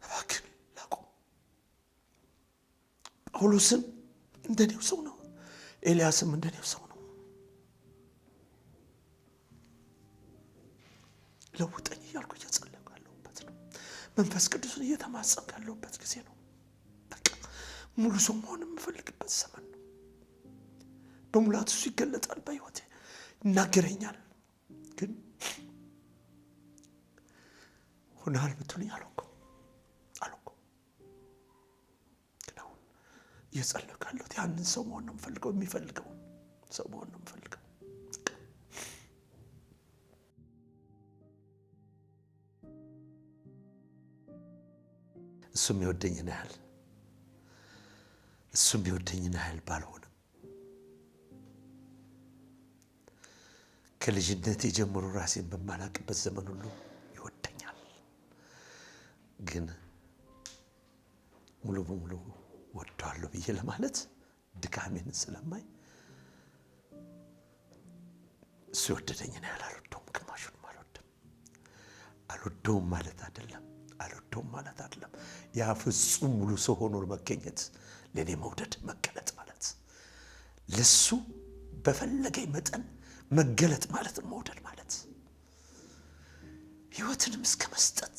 እባክህን ላቁም። ጳውሎስም እንደኔው ሰው ነው፣ ኤልያስም እንደኔው ሰው ነው። ለውጠኝ እያልኩ እየጸለይኩ ያለሁበት ነው። መንፈስ ቅዱስን እየተማጸንኩ ያለሁበት ጊዜ ነው። በቃ ሙሉ ሰው መሆን የምፈልግበት ዘመን ነው። በሙላት እሱ ይገለጣል፣ በሕይወቴ ይናገረኛል። ግን ሆነሃል ብትሉኝ አልሆንኩም። ግን አሁን እየጸለይኩ ያለሁት ያንን ሰው መሆን ነው የምፈልገው፣ የሚፈልገውን ሰው መሆን ነው የምፈልገው። እሱም ይወደኝን ያህል ባልሆንም ከልጅነቴ ጀምሮ ራሴን በማላቅበት ዘመን ሁሉ ይወደኛል። ግን ሙሉ በሙሉ ወደዋለሁ ብዬ ለማለት ድካሜን ስለማይ እሱ ይወደኝን ያህል አልወደውም፣ ግማሹንም አልወደውም ማለት አይደለም። ያ ፍጹም ሙሉ ሰው ሆኖ መገኘት ለኔ መውደድ መገለጥ ማለት፣ ለሱ በፈለገኝ መጠን መገለጥ ማለት መውደድ ማለት፣ ሕይወትንም እስከ መስጠት